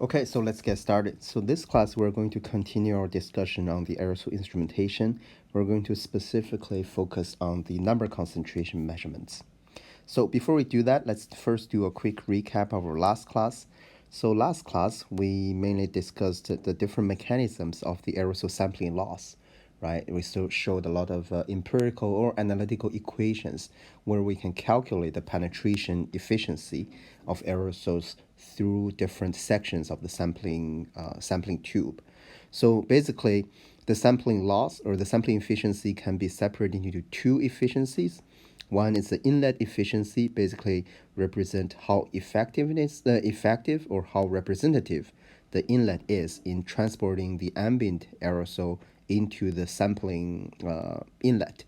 Okay, so let's get started. So this class, we're going to continue our discussion on the aerosol instrumentation. We're going to specifically focus on the number concentration measurements. So before we do that, let's first do a quick recap of our last class. So last class, we mainly discussed the different mechanisms of the aerosol sampling loss, right? We still showed a lot of empirical or analytical equations where we can calculate the penetration efficiency of aerosols through different sections of the sampling tube. So basically, the sampling loss or the sampling efficiency can be separated into two efficiencies. One is the inlet efficiency, basically represent how effective or how representative the inlet is in transporting the ambient aerosol into the sampling inlet.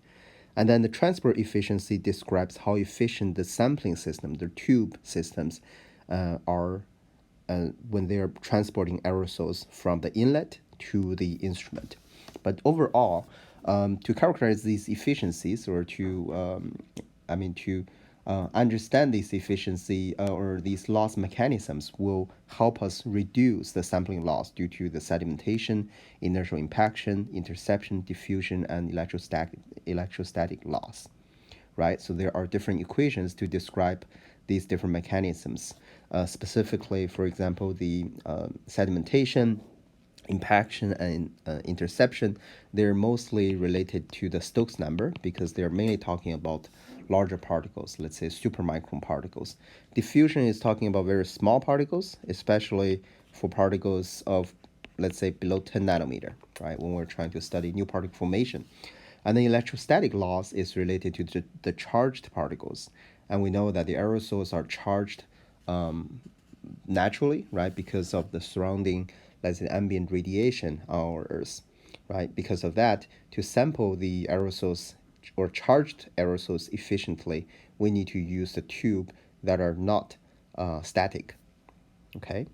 And then the transport efficiency describes how efficient the sampling system, the tube systems, are when they're transporting aerosols from the inlet to the instrument. But overall, to characterize these efficiencies or to understand this efficiency or these loss mechanisms will help us reduce the sampling loss due to the sedimentation, inertial impaction, interception, diffusion, and electrostatic loss, right? So there are different equations to describe these different mechanisms. Specifically, for example, the sedimentation, impaction, and interception, they're mostly related to the Stokes number because they're mainly talking about larger particles, let's say supermicron particles. Diffusion is talking about very small particles, especially for particles of, let's say, below 10 nanometer, right, when we're trying to study new particle formation. And the electrostatic loss is related to the charged particles. And we know that the aerosols are charged naturally, right, because of the surrounding, let's say, ambient radiation on our Earth, right? Because of that, to sample the aerosols or charged aerosols efficiently, we need to use the tube that are not static, okay?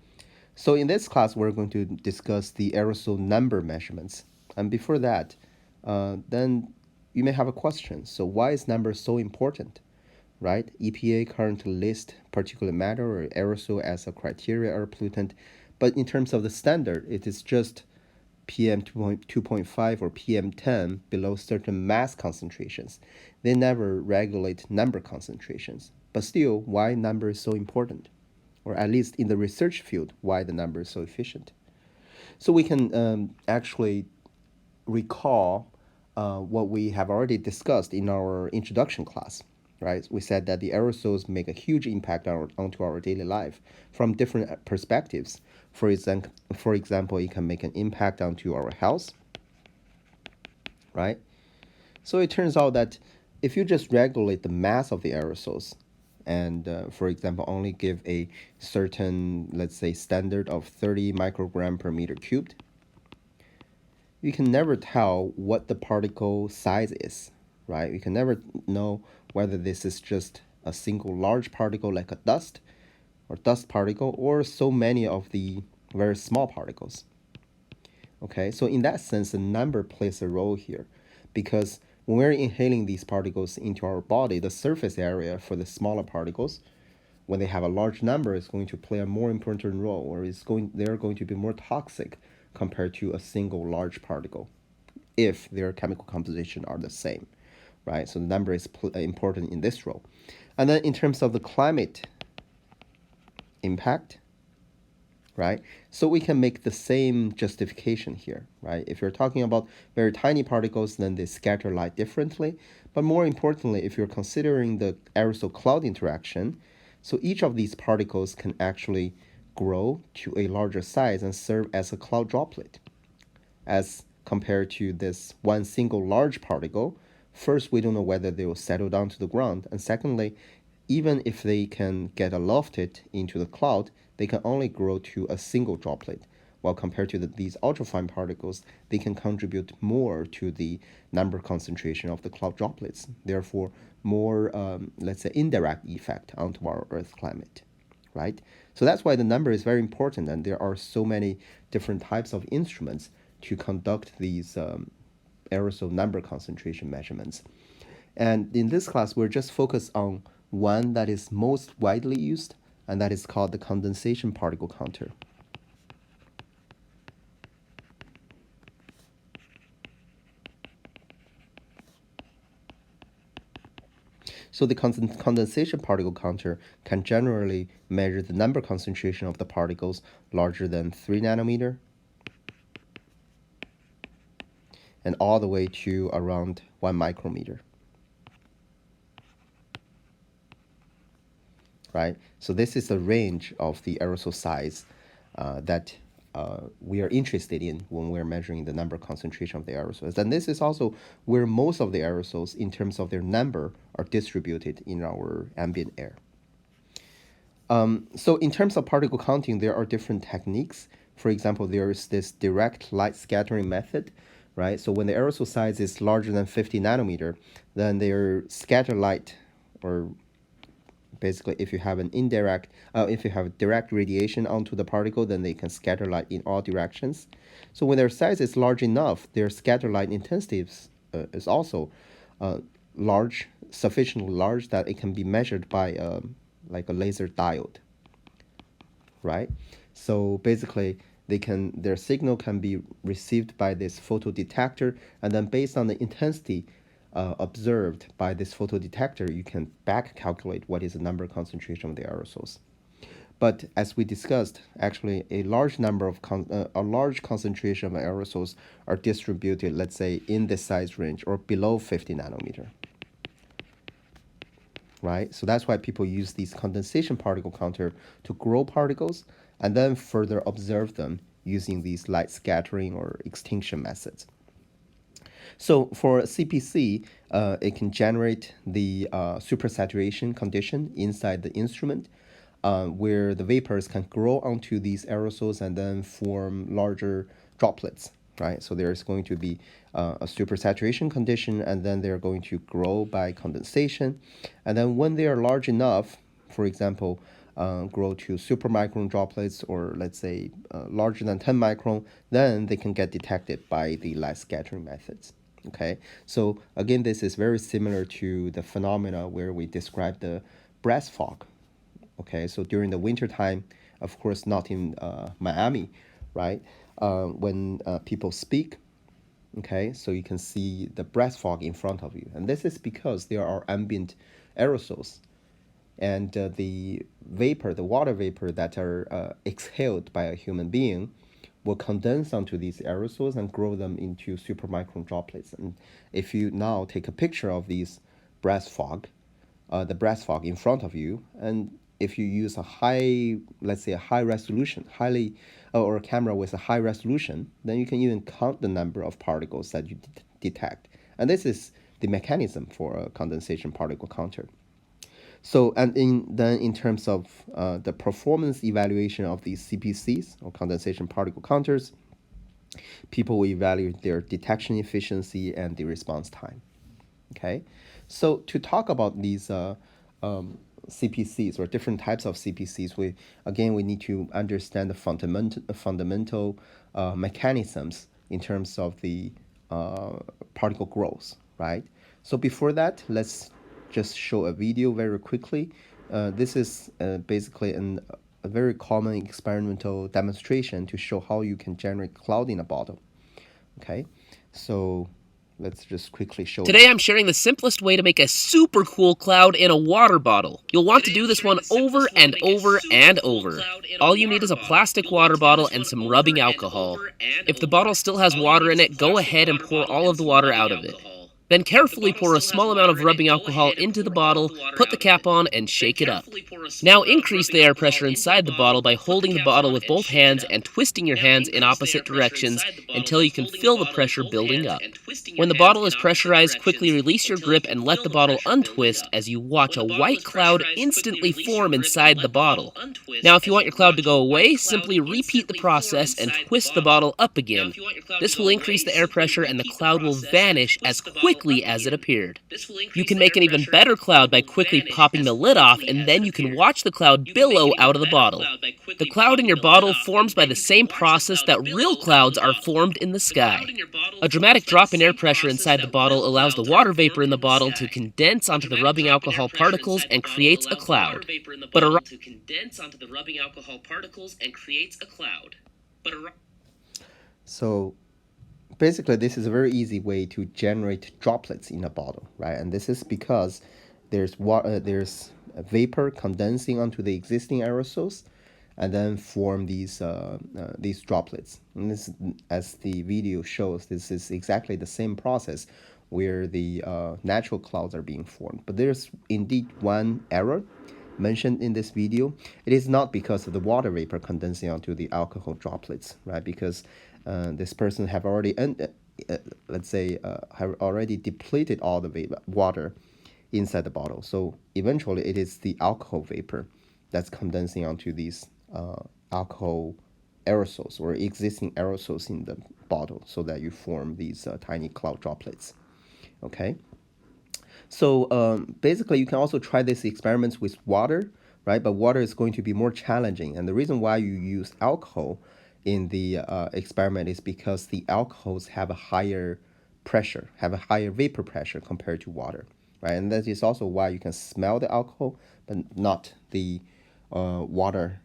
So in this class, we're going to discuss the aerosol number measurements. And before that, then you may have a question. So why is number so important, right? EPA currently lists particulate matter or aerosol as a criteria air pollutant, but in terms of the standard, it is just PM 2.5 or PM 10 below certain mass concentrations. They never regulate number concentrations. But still, why number is so important? Or at least in the research field, why the number is so efficient? So we can actually recall what we have already discussed in our introduction class, right? We said that the aerosols make a huge impact onto our daily life from different perspectives. For example, it can make an impact onto our health, right? So it turns out that if you just regulate the mass of the aerosols and, for example, only give a certain, let's say, standard of 30 microgram per meter cubed, you can never tell what the particle size is, right? You can never know whether this is just a single large particle like a dust or dust particle or so many of the very small particles. Okay, so in that sense, the number plays a role here because when we're inhaling these particles into our body, the surface area for the smaller particles, when they have a large number, is going to play a more important role, or they're going to be more toxic compared to a single large particle if their chemical composition are the same, right? So the number is important in this role. And then in terms of the climate impact, right? So we can make the same justification here, right? If you're talking about very tiny particles, then they scatter light differently. But more importantly, if you're considering the aerosol cloud interaction, so each of these particles can actually grow to a larger size and serve as a cloud droplet, as compared to this one single large particle. First, we don't know whether they will settle down to the ground. And secondly, even if they can get lofted into the cloud, they can only grow to a single droplet. While compared to these ultrafine particles, they can contribute more to the number concentration of the cloud droplets. Therefore, more, let's say, indirect effect onto our Earth climate, right? So that's why the number is very important, and there are so many different types of instruments to conduct these aerosol number concentration measurements. And in this class, we're just focused on one that is most widely used, and that is called the condensation particle counter. So the condensation particle counter can generally measure the number concentration of the particles larger than 3 nanometer and all the way to around 1 micrometer. Right? So this is the range of the aerosol size that we are interested in when we're measuring the number concentration of the aerosols. And this is also where most of the aerosols, in terms of their number, are distributed in our ambient air. So in terms of particle counting, there are different techniques. For example, there is this direct light scattering method, right? So when the aerosol size is larger than 50 nanometer, then their scatter light, or basically if you have if you have direct radiation onto the particle, then they can scatter light in all directions. So when their size is large enough, their scatter light intensity is also large, sufficiently large that it can be measured by like a laser diode, right? So basically, their signal can be received by this photodetector, and then based on the intensity observed by this photodetector, you can back calculate what is the number concentration of the aerosols. But as we discussed, actually a large concentration of aerosols are distributed, let's say, in the size range or below 50 nanometer. Right? So that's why people use these condensation particle counter to grow particles and then further observe them using these light scattering or extinction methods. So for CPC, it can generate the supersaturation condition inside the instrument, where the vapors can grow onto these aerosols and then form larger droplets, right? So there's going to be a supersaturation condition, and then they're going to grow by condensation. And then when they are large enough, for example, grow to supermicron droplets, or let's say larger than 10 micron, then they can get detected by the light scattering methods. Okay, so again, this is very similar to the phenomena where we described the breath fog. Okay, so during the winter time, of course, not in Miami, right? When people speak, okay, so you can see the breath fog in front of you, and this is because there are ambient aerosols, and the vapor, the water vapor that are exhaled by a human being, will condense onto these aerosols and grow them into supermicron droplets. And if you now take a picture of these breath fog, the breath fog in front of you, and if you use a high, let's say a high resolution, or a camera with a high resolution, then you can even count the number of particles that you detect. And this is the mechanism for a condensation particle counter. So, and then in terms of the performance evaluation of these CPCs, or condensation particle counters, people will evaluate their detection efficiency and the response time. Okay, so to talk about these CPCs or different types of CPCs, we need to understand the fundamental mechanisms in terms of the particle growth, right? So before that, let's just show a video very quickly. This is basically a very common experimental demonstration to show how you can generate cloud in a bottle. Okay, so let's just quickly show. Today I'm sharing the simplest way to make a super cool cloud in a water bottle. You'll want to do this one over and over and over. All you need is a plastic water bottle and some rubbing alcohol. If the bottle still has water in it, go ahead and pour all of the water out of it. Then carefully pour a small amount of rubbing alcohol into the bottle, put the cap on, and shake it up. Now increase the air pressure inside the bottle by holding the bottle with both hands and twisting your hands in opposite directions until you can feel the pressure building up. When the bottle is pressurized, quickly release your grip and let the bottle untwist as you watch a white cloud instantly form inside the bottle. Now if you want your cloud to go away, simply repeat the process and twist the bottle up again. This will increase the air pressure and the cloud will vanish as quickly as it appeared. You can make an even better cloud by quickly popping the lid off, and then you can watch the cloud billow out of the bottle. The cloud in your bottle forms by the same process that real clouds are formed in the sky. A dramatic drop in air pressure inside the bottle allows the water vapor in the bottle to condense onto the rubbing alcohol particles and creates a cloud. So basically, this is a very easy way to generate droplets in a bottle, right? And this is because there's a vapor condensing onto the existing aerosols, and then form these droplets. And this, as the video shows, this is exactly the same process where the natural clouds are being formed. But there's indeed one error mentioned in this video. It is not because of the water vapor condensing onto the alcohol droplets, right? Because this person have already, let's say, have already depleted all the water inside the bottle. So eventually, it is the alcohol vapor that's condensing onto these alcohol aerosols or existing aerosols in the bottle, so that you form these tiny cloud droplets. Okay. So basically, you can also try these experiments with water, right? But water is going to be more challenging. And the reason why you use alcohol in the experiment is because the alcohols have a higher pressure, have a higher vapor pressure compared to water, right? And that is also why you can smell the alcohol, but not the water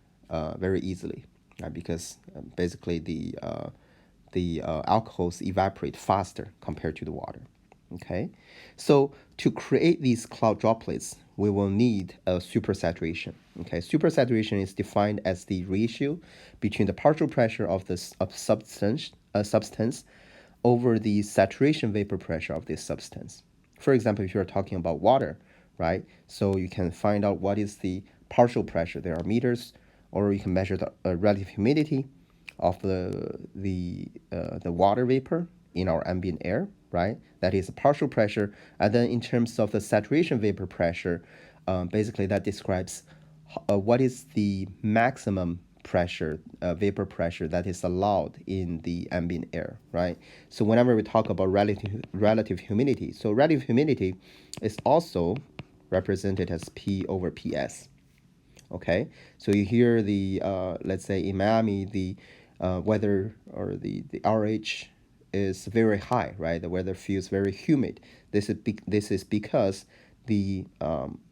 very easily, right? Because basically the alcohols evaporate faster compared to the water. Okay, so to create these cloud droplets, we will need a supersaturation. Okay, supersaturation is defined as the ratio between the partial pressure of the substance over the saturation vapor pressure of this substance. For example, if you're talking about water, right? So you can find out what is the partial pressure. There are meters, or you can measure the relative humidity of the water vapor in our ambient air, right? That is a partial pressure. And then in terms of the saturation vapor pressure, basically that describes what is the maximum pressure, vapor pressure that is allowed in the ambient air, right? So whenever we talk about relative humidity, so relative humidity is also represented as P over PS. Okay, so you hear the let's say in Miami, the weather or the RH is very high, right? The weather feels very humid. This is because the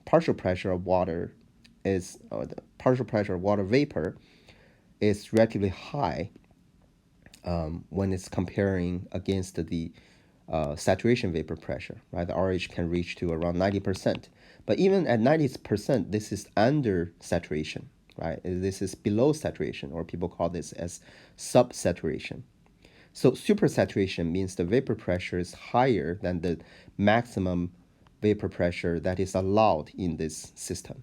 partial pressure of water is, or the partial pressure of water vapor is relatively high when it's comparing against the saturation vapor pressure, right? The RH can reach to around 90%. But even at 90%, this is under saturation, right? This is below saturation, or people call this as subsaturation. So supersaturation means the vapor pressure is higher than the maximum vapor pressure that is allowed in this system,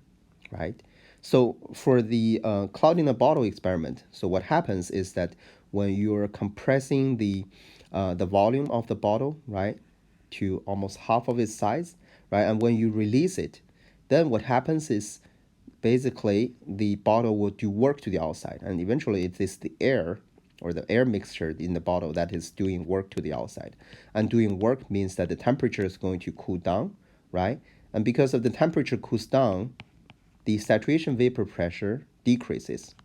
right? So for the cloud in a bottle experiment, so what happens is that when you're compressing the volume of the bottle, right, to almost half of its size, right, and when you release it, then what happens is basically the bottle will do work to the outside, and eventually it is the air or the air mixture in the bottle that is doing work to the outside. And doing work means that the temperature is going to cool down, right? And because of the temperature cools down, the saturation vapor pressure decreases.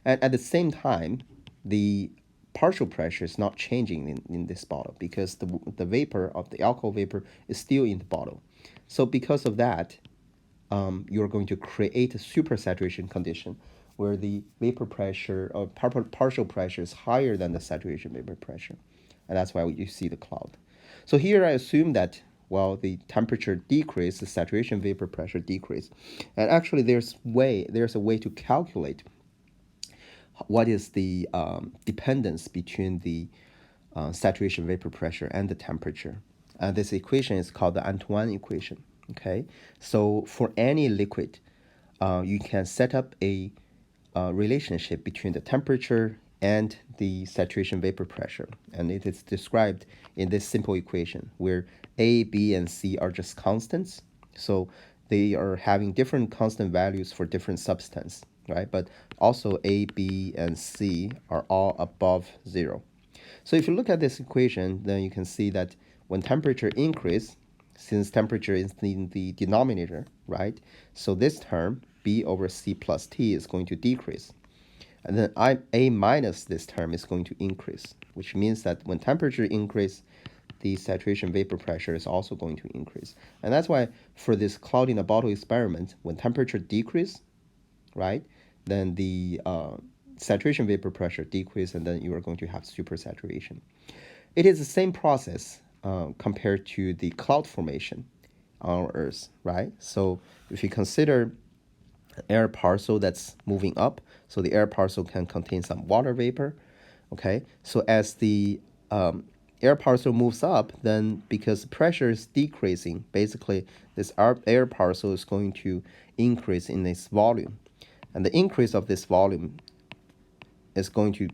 And at the same time, the partial pressure is not changing in this bottle, because the vapor of the alcohol vapor is still in the bottle. So because of that, you're going to create a supersaturation condition where the vapor pressure or partial pressure is higher than the saturation vapor pressure. And that's why you see the cloud. So here I assume that, well, the temperature decrease, the saturation vapor pressure decrease. And actually there's a way to calculate what is the dependence between the saturation vapor pressure and the temperature. This equation is called the Antoine equation. Okay, so for any liquid, you can set up a relationship between the temperature and the saturation vapor pressure, and it is described in this simple equation where A, B, and C are just constants. So they are having different constant values for different substance, right? But also A, B, and C are all above 0. So if you look at this equation, then you can see that when temperature increase, since temperature is in the denominator, right? So this term, B over C plus T, is going to decrease. And then A minus this term is going to increase, which means that when temperature increase, the saturation vapor pressure is also going to increase. And that's why for this cloud in a bottle experiment, when temperature decrease, right, then the saturation vapor pressure decrease, and then you are going to have supersaturation. It is the same process compared to the cloud formation. on Earth, right? So if you consider air parcel that's moving up, so the air parcel can contain some water vapor. Okay, so as the air parcel moves up, then because pressure is decreasing, basically this air parcel is going to increase in its volume, and the increase of this volume is going to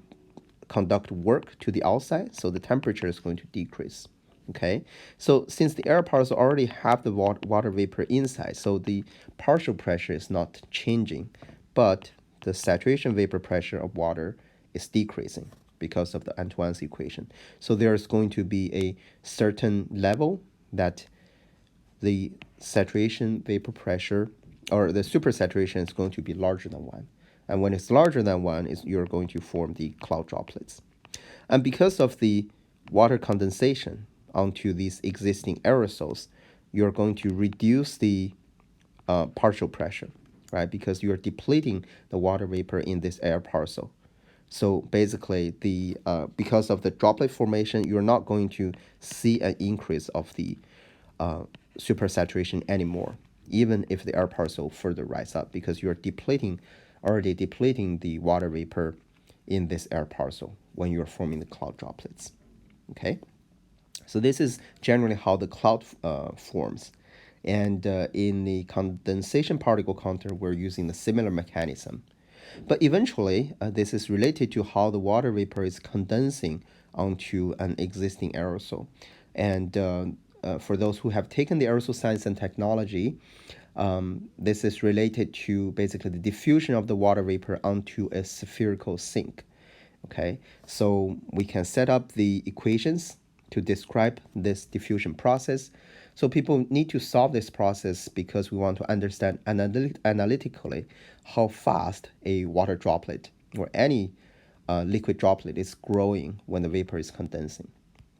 conduct work to the outside, so the temperature is going to decrease. Okay, so since the air parcel already have the water vapor inside, so the partial pressure is not changing, but the saturation vapor pressure of water is decreasing because of the Antoine's equation. So there is going to be a certain level that the saturation vapor pressure or the supersaturation is going to be larger than 1. And when it's larger than 1, you're going to form the cloud droplets. And because of the water condensation onto these existing aerosols, you're going to reduce the partial pressure, right? Because you're depleting the water vapor in this air parcel. So basically, because of the droplet formation, you're not going to see an increase of the supersaturation anymore, even if the air parcel further rise up, because you're already depleting the water vapor in this air parcel when you're forming the cloud droplets. Okay, so this is generally how the cloud forms. And in the condensation particle counter, we're using the similar mechanism. But eventually, this is related to how the water vapor is condensing onto an existing aerosol. And for those who have taken the aerosol science and technology, this is related to basically the diffusion of the water vapor onto a spherical sink. Okay, so we can set up the equations to describe this diffusion process. So people need to solve this process because we want to understand analytically how fast a water droplet or any liquid droplet is growing when the vapor is condensing,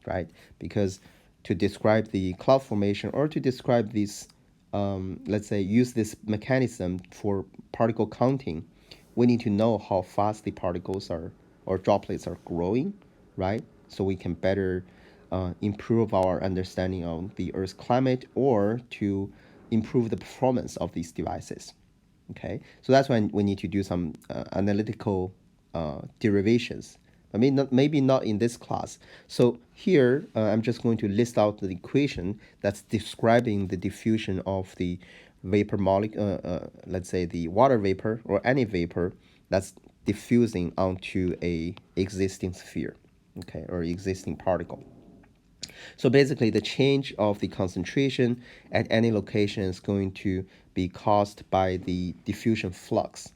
right? Because to describe the cloud formation or to describe this, let's say, use this mechanism for particle counting, we need to know how fast the particles are or droplets are growing, right? So we can better improve our understanding of the Earth's climate or to improve the performance of these devices. Okay, so that's when we need to do some analytical derivations. I mean, maybe not in this class. So here, I'm just going to list out the equation that's describing the diffusion of the vapor molecule, let's say the water vapor or any vapor that's diffusing onto a existing sphere, okay, or existing particle. So basically, the change of the concentration at any location is going to be caused by the diffusion flux,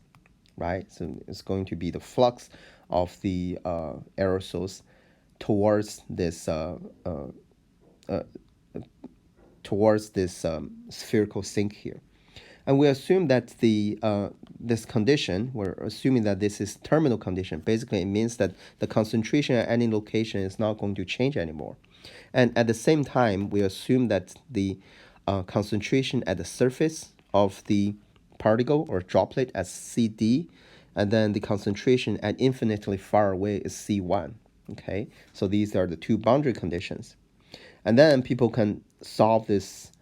right? So it's going to be the flux of the aerosols towards this spherical sink here. And we assume that this condition, we're assuming that this is terminal condition. Basically, it means that the concentration at any location is not going to change anymore. And at the same time, we assume that the concentration at the surface of the particle or droplet as CD, and then the concentration at infinitely far away is C1. Okay, so these are the two boundary conditions. And then people can solve this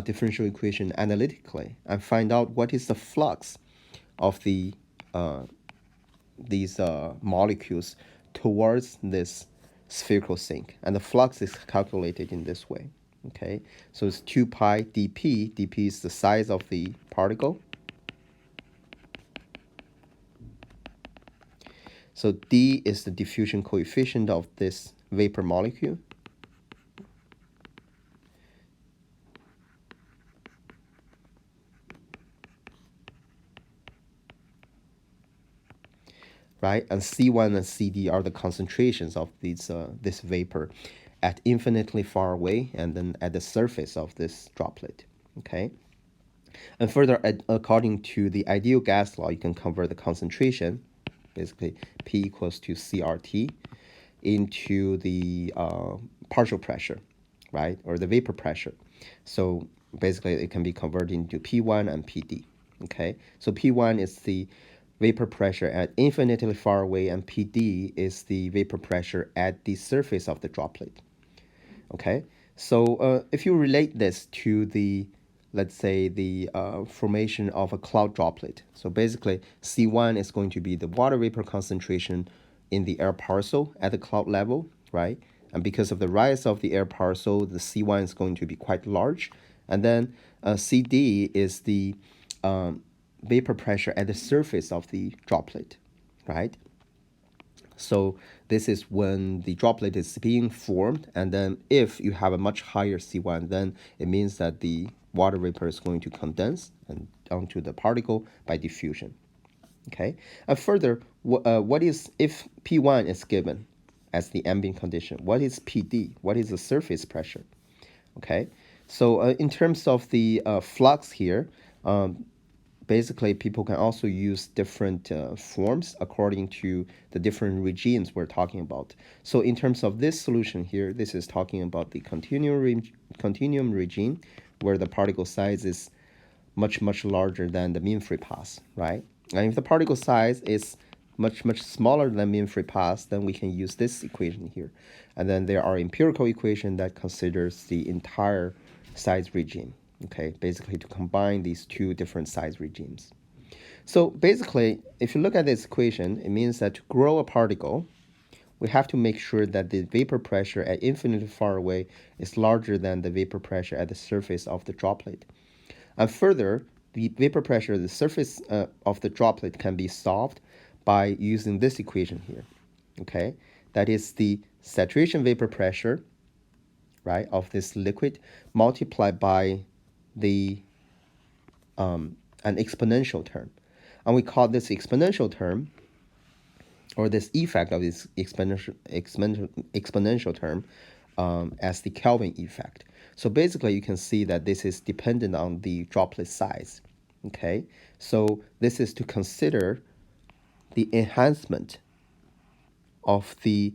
differential equation analytically and find out what is the flux of these molecules towards this spherical sink. And the flux is calculated in this way. Okay, so it's 2 pi dp. dp is the size of the particle. So d is the diffusion coefficient of this vapor molecule. Right, and C1 and CD are the concentrations of this vapor at infinitely far away and then at the surface of this droplet. Okay, and further, according to the ideal gas law, you can convert the concentration, basically P equals to CRT, into the partial pressure, right, or the vapor pressure. So basically, it can be converted into P1 and PD. Okay, so P1 is the vapor pressure at infinitely far away, and PD is the vapor pressure at the surface of the droplet. Okay, So if you relate this to the, let's say, the formation of a cloud droplet. So basically, C1 is going to be the water vapor concentration in the air parcel at the cloud level, right? And because of the rise of the air parcel, the C1 is going to be quite large. And then CD is the vapor pressure at the surface of the droplet, right? So this is when the droplet is being formed, and then if you have a much higher C1, then it means that the water vapor is going to condense and onto the particle by diffusion. Okay, and further, what is if P1 is given as the ambient condition? What is PD? What is the surface pressure? Okay, so in terms of the flux here, basically people can also use different forms according to the different regimes we're talking about. So in terms of this solution here, this is talking about the continuum regime, where the particle size is much larger than the mean free path, right? And if the particle size is much smaller than mean free path, then we can use this equation here. And then there are empirical equation that considers the entire size regime. Okay, basically to combine these two different size regimes. So basically, if you look at this equation, it means that to grow a particle, we have to make sure that the vapor pressure at infinitely far away is larger than the vapor pressure at the surface of the droplet. And further, the vapor pressure at the surface of the droplet can be solved by using this equation here. Okay, that is the saturation vapor pressure, right, of this liquid multiplied by the an exponential term, and we call this exponential term, or this effect of this exponential term, as the Kelvin effect. So basically, you can see that this is dependent on the droplet size. Okay, so this is to consider the enhancement of the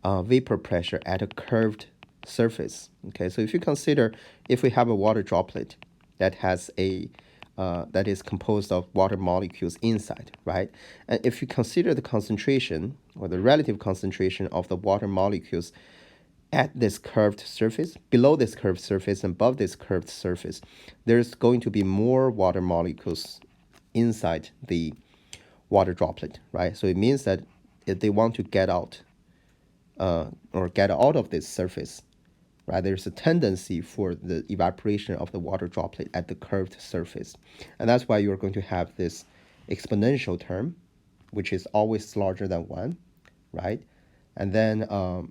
vapor pressure at a curved surface. Okay, so if you consider, if we have a water droplet that has a that is composed of water molecules inside, right? And if you consider the concentration or the relative concentration of the water molecules at this curved surface, below this curved surface, and above this curved surface, there's going to be more water molecules inside the water droplet, right? So it means that if they want to get out or get out of this surface, right, there's a tendency for the evaporation of the water droplet at the curved surface. And that's why you're going to have this exponential term, which is always larger than 1, right? And then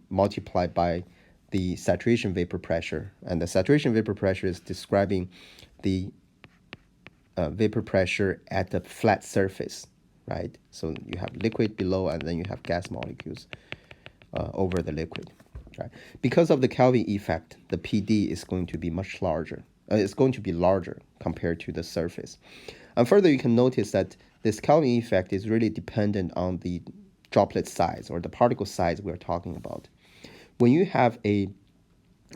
multiplied by the saturation vapor pressure. And the saturation vapor pressure is describing the vapor pressure at the flat surface, right? So you have liquid below, and then you have gas molecules over the liquid. Right? Because of the Kelvin effect, the PD is going to be much larger. It's going to be larger compared to the surface. And further, you can notice that this Kelvin effect is really dependent on the droplet size or the particle size we're talking about. When you have a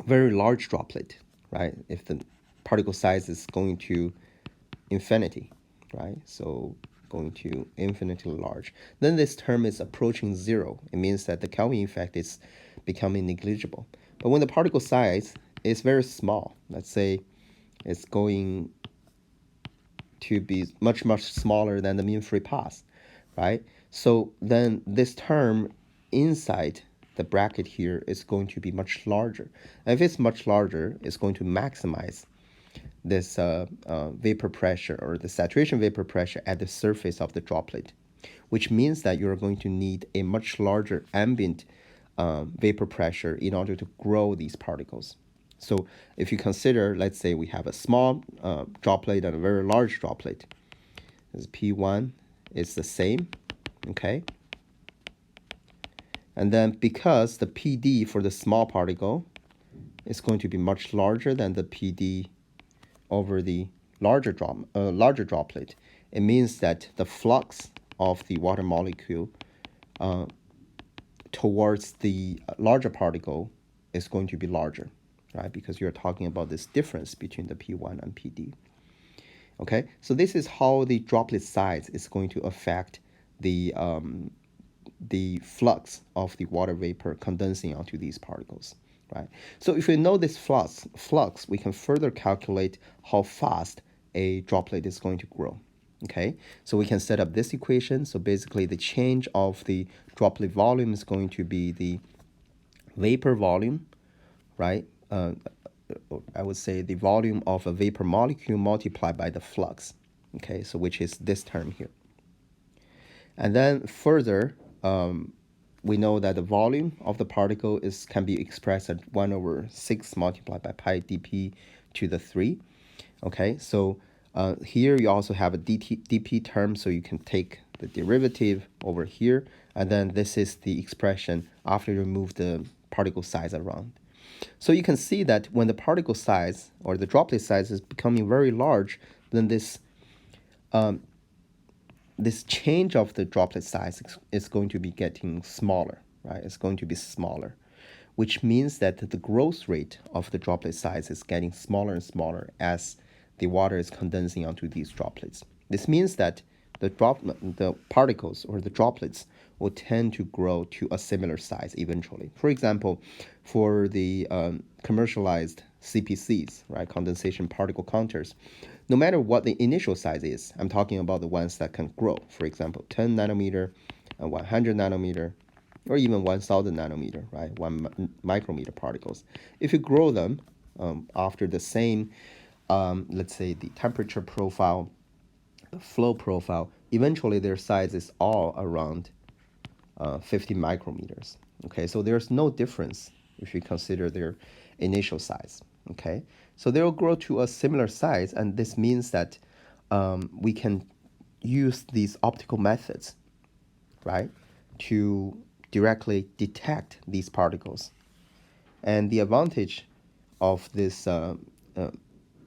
very large droplet, right, if the particle size is going to infinity, right, so going to infinitely large, then this term is approaching 0. It means that the Kelvin effect is becoming negligible. But when the particle size is very small, let's say it's going to be much smaller than the mean free path, right? So then this term inside the bracket here is going to be much larger. And if it's much larger, it's going to maximize this vapor pressure or the saturation vapor pressure at the surface of the droplet, which means that you're going to need a much larger ambient vapor pressure in order to grow these particles. So if you consider, let's say we have a small droplet and a very large droplet, as P1 is the same, okay? And then because the PD for the small particle is going to be much larger than the PD over the larger droplet, it means that the flux of the water molecule towards the larger particle is going to be larger, right? Because you're talking about this difference between the P1 and PD. Okay, so this is how the droplet size is going to affect the flux of the water vapor condensing onto these particles. right? So if we know this flux, we can further calculate how fast a droplet is going to grow. Okay, so we can set up this equation. So basically the change of the droplet volume is going to be the vapor volume, right? I would say the volume of a vapor molecule multiplied by the flux. Okay, so which is this term here. And then further, we know that the volume of the particle can be expressed at 1 over 6 multiplied by pi dp to the 3. Okay, so here you also have a dp term, so you can take the derivative over here, and then this is the expression after you remove the particle size around. So you can see that when the particle size or the droplet size is becoming very large, then this change of the droplet size is going to be getting smaller, right? It's going to be smaller, which means that the growth rate of the droplet size is getting smaller and smaller as the water is condensing onto these droplets. This means that the particles or the droplets will tend to grow to a similar size eventually. For example, for the commercialized CPCs, right, condensation particle counters, no matter what the initial size is, I'm talking about the ones that can grow, for example, 10 nanometer, 100 nanometer, or even 1000 nanometer, right, 1 micrometer particles. If you grow them after the same, let's say, the temperature profile, the flow profile, eventually their size is all around 50 micrometers. Okay, so there's no difference if you consider their initial size. Okay, so they'll grow to a similar size, and this means that we can use these optical methods, right, to directly detect these particles. And the advantage of this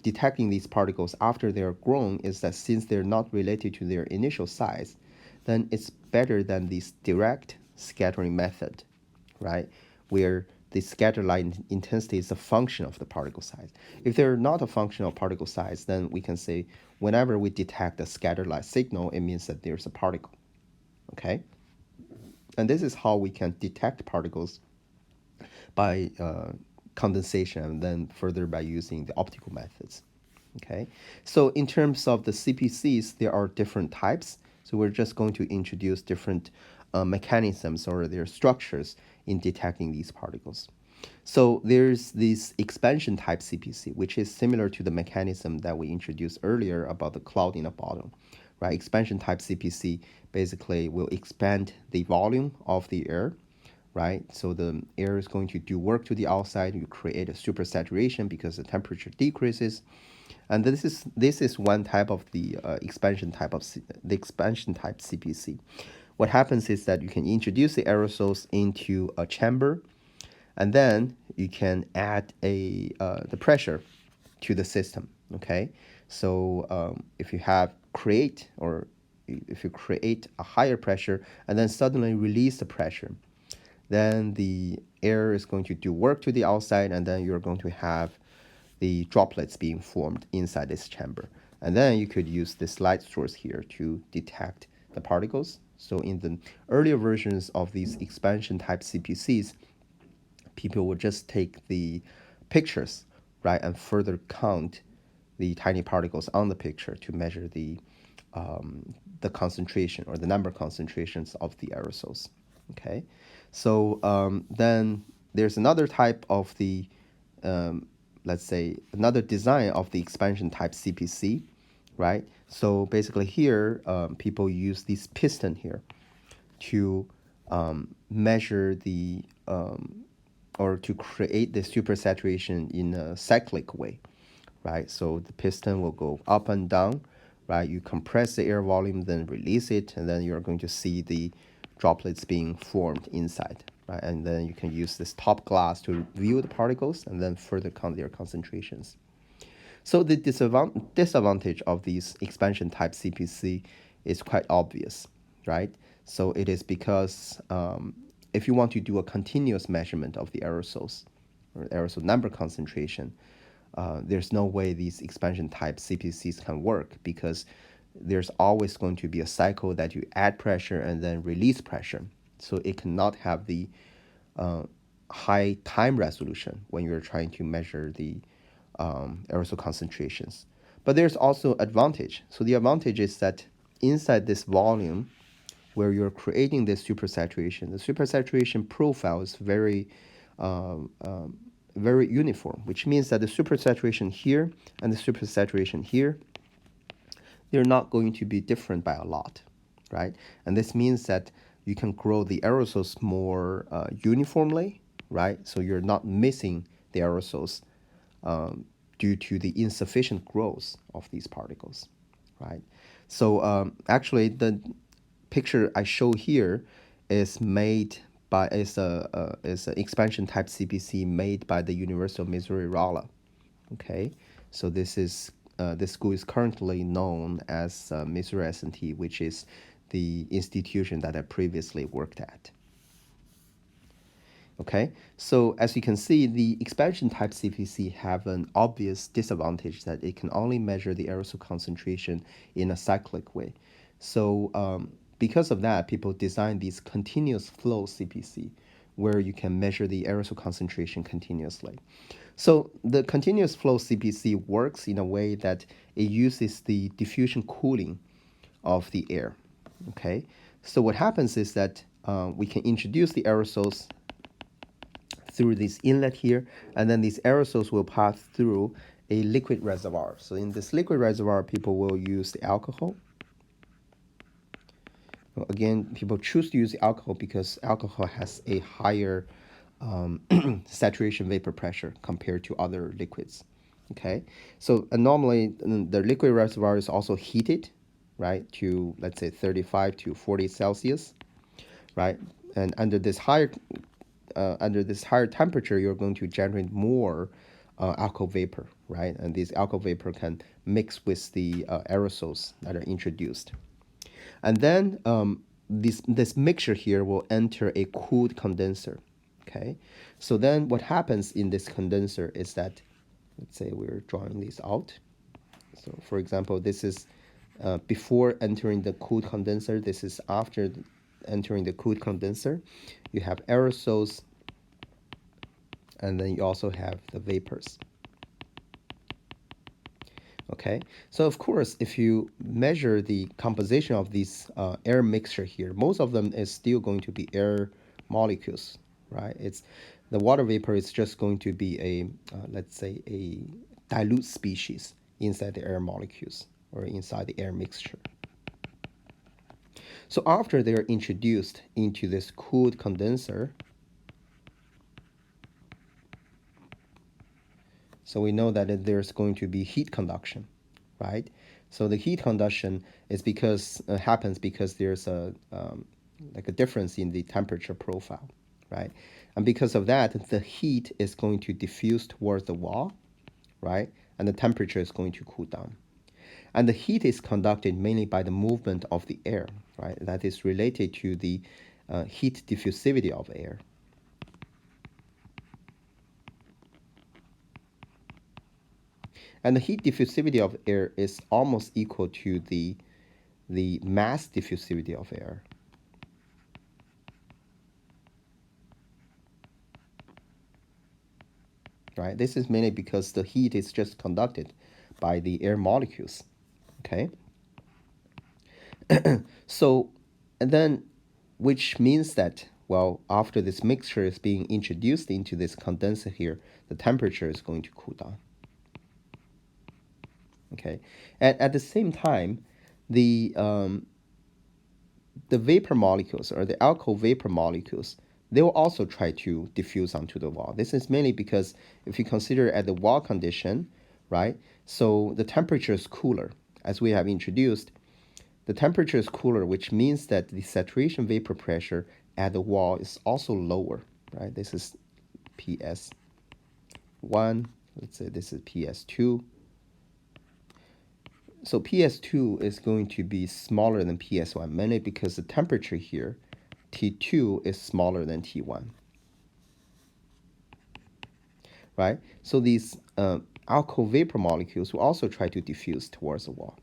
detecting these particles after they're grown is that since they're not related to their initial size, then it's better than this direct scattering method, right? Where the scatter light intensity is a function of the particle size. If they're not a function of particle size, then we can say whenever we detect a scatter light signal, it means that there's a particle, okay? And this is how we can detect particles by condensation, and then further by using the optical methods. Okay, so in terms of the CPCs, there are different types. So we're just going to introduce different mechanisms or their structures in detecting these particles. So there's this expansion type CPC, which is similar to the mechanism that we introduced earlier about the cloud in a bottle, right? Expansion type CPC basically will expand the volume of the air, right? So the air is going to do work to the outside. You create a supersaturation because the temperature decreases, and this is one type of the expansion type CPC. What happens is that you can introduce the aerosols into a chamber, and then you can add the pressure to the system. Okay, so if you create a higher pressure and then suddenly release the pressure, then the air is going to do work to the outside, and then you're going to have the droplets being formed inside this chamber. And then you could use this light source here to detect the particles. So in the earlier versions of these expansion type CPCs, people would just take the pictures, right, and further count the tiny particles on the picture to measure the concentration or the number concentrations of the aerosols. Okay, so then there's another type of the let's say another design of the expansion type CPC, right? So basically here, people use this piston here to measure the or to create the supersaturation in a cyclic way, right? So the piston will go up and down, right? You compress the air volume, then release it, and then you're going to see the droplets being formed inside, right? And then you can use this top glass to view the particles and then further count their concentrations. So the disadvantage of these expansion type CPC is quite obvious, right? So it is because if you want to do a continuous measurement of the aerosols or aerosol number concentration, there's no way these expansion type CPCs can work, because there's always going to be a cycle that you add pressure and then release pressure. So it cannot have the high time resolution when you're trying to measure the aerosol concentrations. But there's also advantage. So the advantage is that inside this volume, where you're creating this supersaturation, the supersaturation profile is very uniform, which means that the supersaturation here and the supersaturation here, they're not going to be different by a lot, right? And this means that you can grow the aerosols more uniformly, right? So you're not missing the aerosols due to the insufficient growth of these particles, right? So actually, the picture I show here is made by is an expansion type CPC made by the University of Missouri Rolla. Okay, so this school is currently known as Missouri S&T, which is the institution that I previously worked at. Okay, so as you can see, the expansion type CPC have an obvious disadvantage that it can only measure the aerosol concentration in a cyclic way. So because of that, people design these continuous flow CPC where you can measure the aerosol concentration continuously. So the continuous flow CPC works in a way that it uses the diffusion cooling of the air. Okay, so what happens is that we can introduce the aerosols through this inlet here, and then these aerosols will pass through a liquid reservoir. So in this liquid reservoir, people will use the alcohol. Well, again, people choose to use the alcohol because alcohol has a higher saturation vapor pressure compared to other liquids. Okay, so normally the liquid reservoir is also heated, right, to let's say 35 to 40 Celsius, right, and under this higher temperature, you're going to generate more alcohol vapor, right? And this alcohol vapor can mix with the aerosols that are introduced. And then this mixture here will enter a cooled condenser, okay? So then what happens in this condenser is that, let's say we're drawing this out. So for example, this is before entering the cooled condenser. This is after entering the cooled condenser. You have aerosols, and then you also have the vapors. Okay, so of course, if you measure the composition of this air mixture here, most of them is still going to be air molecules, right? It's the water vapor is just going to be a let's say a dilute species inside the air molecules or inside the air mixture. So after they're introduced into this cooled condenser, so we know that there's going to be heat conduction, right? So the heat conduction is because happens because there's a like a difference in the temperature profile, right? And because of that, the heat is going to diffuse towards the wall, right? And the temperature is going to cool down. And the heat is conducted mainly by the movement of the air, right? That is related to the heat diffusivity of air. And the heat diffusivity of air is almost equal to the mass diffusivity of air. Right? This is mainly because the heat is just conducted by the air molecules. Okay? So, and then, which means that, well, after this mixture is being introduced into this condenser here, the temperature is going to cool down. Okay, and at the same time, the vapor molecules or the alcohol vapor molecules, they will also try to diffuse onto the wall. This is mainly because if you consider at the wall condition, right? So the temperature is cooler, as we have introduced. The temperature is cooler, which means that the saturation vapor pressure at the wall is also lower, right? This is PS1. Let's say this is PS2. So PS2 is going to be smaller than PS1, mainly because the temperature here, T2, is smaller than T1. Right? So these alcohol vapor molecules will also try to diffuse towards the wall.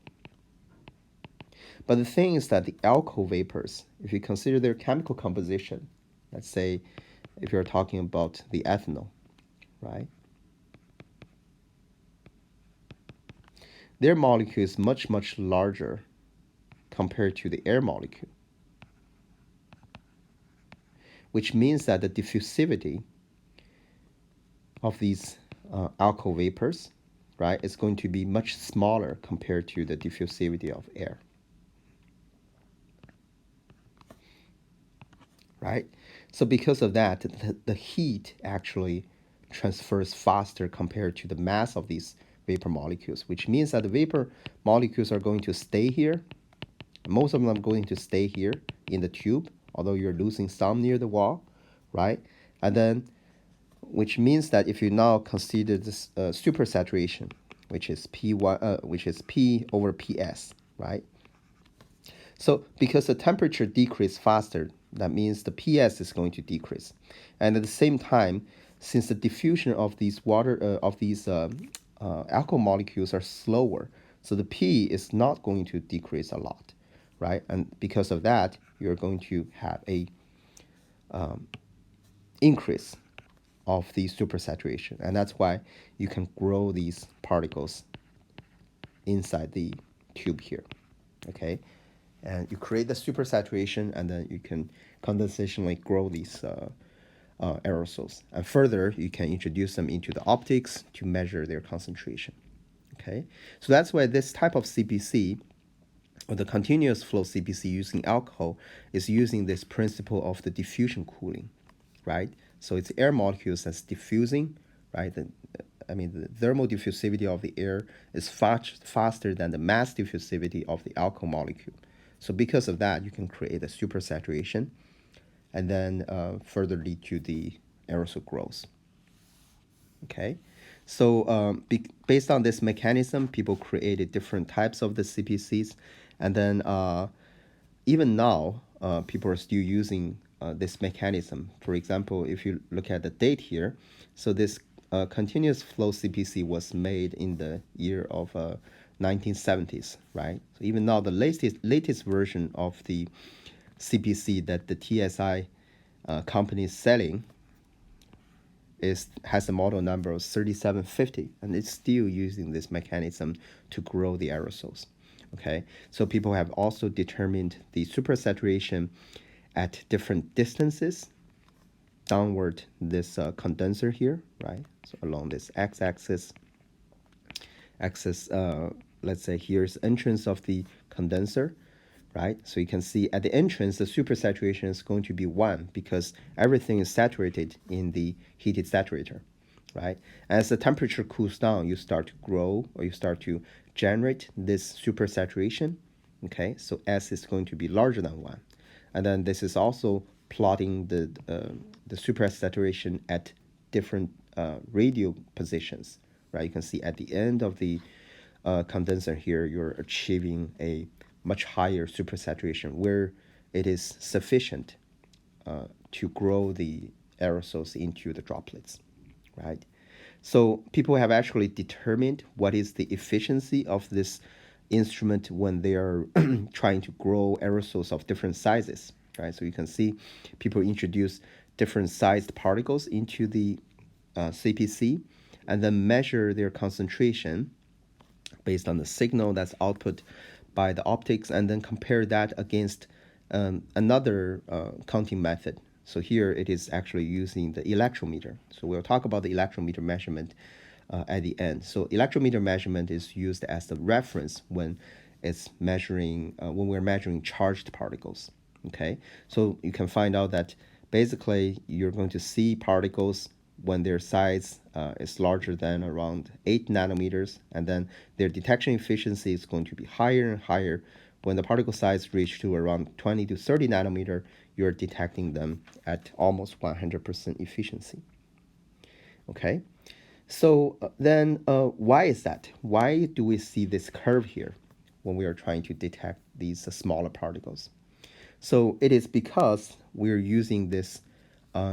But the thing is that the alcohol vapors, if you consider their chemical composition, let's say if you're talking about the ethanol, right? Their molecule is much, much larger compared to the air molecule, which means that the diffusivity of these alcohol vapors, right, is going to be much smaller compared to the diffusivity of air, right? So because of that, the heat actually transfers faster compared to the mass of these vapor molecules, which means that the vapor molecules are going to stay here. Most of them are going to stay here in the tube, although you're losing some near the wall, right? And then, which means that if you now consider this supersaturation, which is which is P over PS, right? So because the temperature decreases faster, that means the PS is going to decrease, and at the same time, since the diffusion of these alcohol molecules are slower, so the P is not going to decrease a lot, right? And because of that, you're going to have a increase of the supersaturation, and that's why you can grow these particles inside the tube here, okay? And you create the supersaturation, and then you can condensationally grow these aerosols. And further, you can introduce them into the optics to measure their concentration, okay? So that's why this type of CPC, or the continuous flow CPC using alcohol, is using this principle of the diffusion cooling, right? So it's air molecules that's diffusing, right? The thermal diffusivity of the air is faster than the mass diffusivity of the alcohol molecule. So because of that, you can create a supersaturation, and then further lead to the aerosol growth. Okay, so based on this mechanism, people created different types of the CPCs, and then even now, people are still using this mechanism. For example, if you look at the date here, so this continuous flow CPC was made in the year of 1970s, right? So even now, the latest version of the CPC that the TSI company is selling has a model number of 3750, and it's still using this mechanism to grow the aerosols. Okay, so people have also determined the supersaturation at different distances downward this condenser here, right? So along this x-axis, let's say here's entrance of the condenser, right? So you can see at the entrance, the supersaturation is going to be 1 because everything is saturated in the heated saturator, right? As the temperature cools down, you start to grow, or you start to generate this supersaturation, okay? So S is going to be larger than 1. And then this is also plotting the supersaturation at different radial positions, right? You can see at the end of the condenser here, you're achieving a much higher supersaturation where it is sufficient to grow the aerosols into the droplets, right? So people have actually determined what is the efficiency of this instrument when they are trying to grow aerosols of different sizes, right? So you can see people introduce different sized particles into the CPC and then measure their concentration based on the signal that's output by the optics, and then compare that against another counting method. So here it is actually using the electrometer. So we'll talk about the electrometer measurement at the end. So electrometer measurement is used as the reference when it's measuring when we're measuring charged particles. Okay, so you can find out that basically you're going to see particles when their size is larger than around 8 nanometers, and then their detection efficiency is going to be higher and higher. When the particle size reach to around 20 to 30 nanometer, you're detecting them at almost 100% efficiency. Okay, so then why is that? Why do we see this curve here when we are trying to detect these smaller particles? So it is because we're using this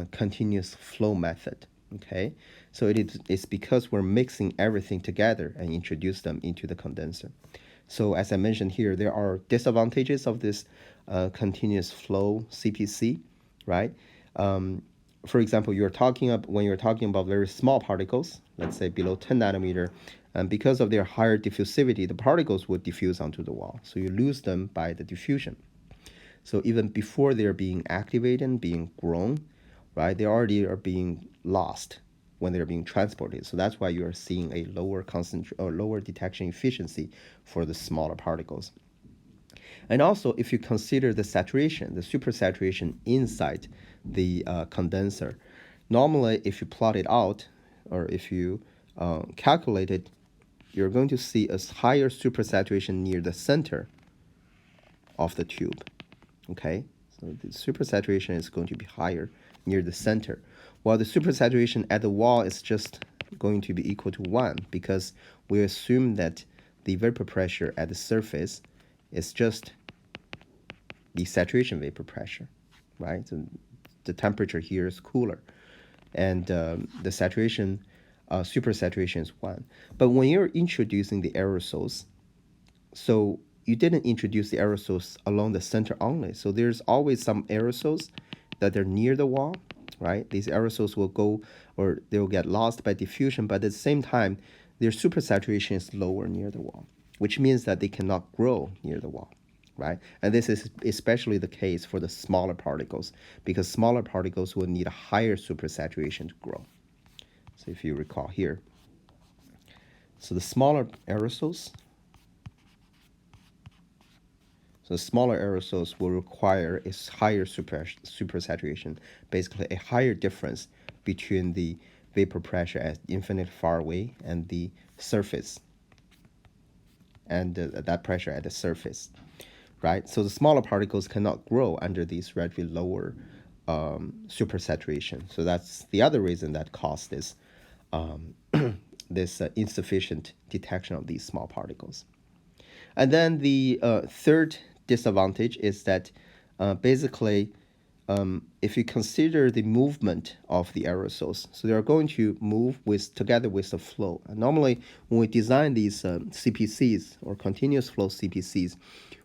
continuous flow method. Okay, so it's because we're mixing everything together and introduce them into the condenser. So as I mentioned here, there are disadvantages of this continuous flow CPC, right? for example, when you're talking about very small particles, let's say below 10 nanometer, and because of their higher diffusivity, the particles would diffuse onto the wall. So you lose them by the diffusion. So even before they're being activated and being grown, right, they already are being lost when they're being transported. So that's why you are seeing a lower detection efficiency for the smaller particles. And also, if you consider the saturation, the supersaturation inside the condenser, normally if you plot it out or if you calculate it, you're going to see a higher supersaturation near the center of the tube. Okay, so the supersaturation is going to be higher near the center, while the supersaturation at the wall is just going to be equal to 1 because we assume that the vapor pressure at the surface is just the saturation vapor pressure, right? So the temperature here is cooler, and the saturation, supersaturation is 1. But when you're introducing the aerosols, so you didn't introduce the aerosols along the center only. So there's always some aerosols that are near the wall, right? These aerosols will go or they'll get lost by diffusion, but at the same time, their supersaturation is lower near the wall, which means that they cannot grow near the wall, right? And this is especially the case for the smaller particles because smaller particles will need a higher supersaturation to grow. So if you recall here, so the smaller aerosols, so smaller aerosols will require a higher supersaturation, basically a higher difference between the vapor pressure at infinite far away and the surface, and that pressure at the surface, right? So the smaller particles cannot grow under these relatively lower supersaturation. So that's the other reason that caused this this insufficient detection of these small particles. And then the third disadvantage is that basically, if you consider the movement of the aerosols, so they are going to move together with the flow. And normally, when we design these CPCs or continuous flow CPCs,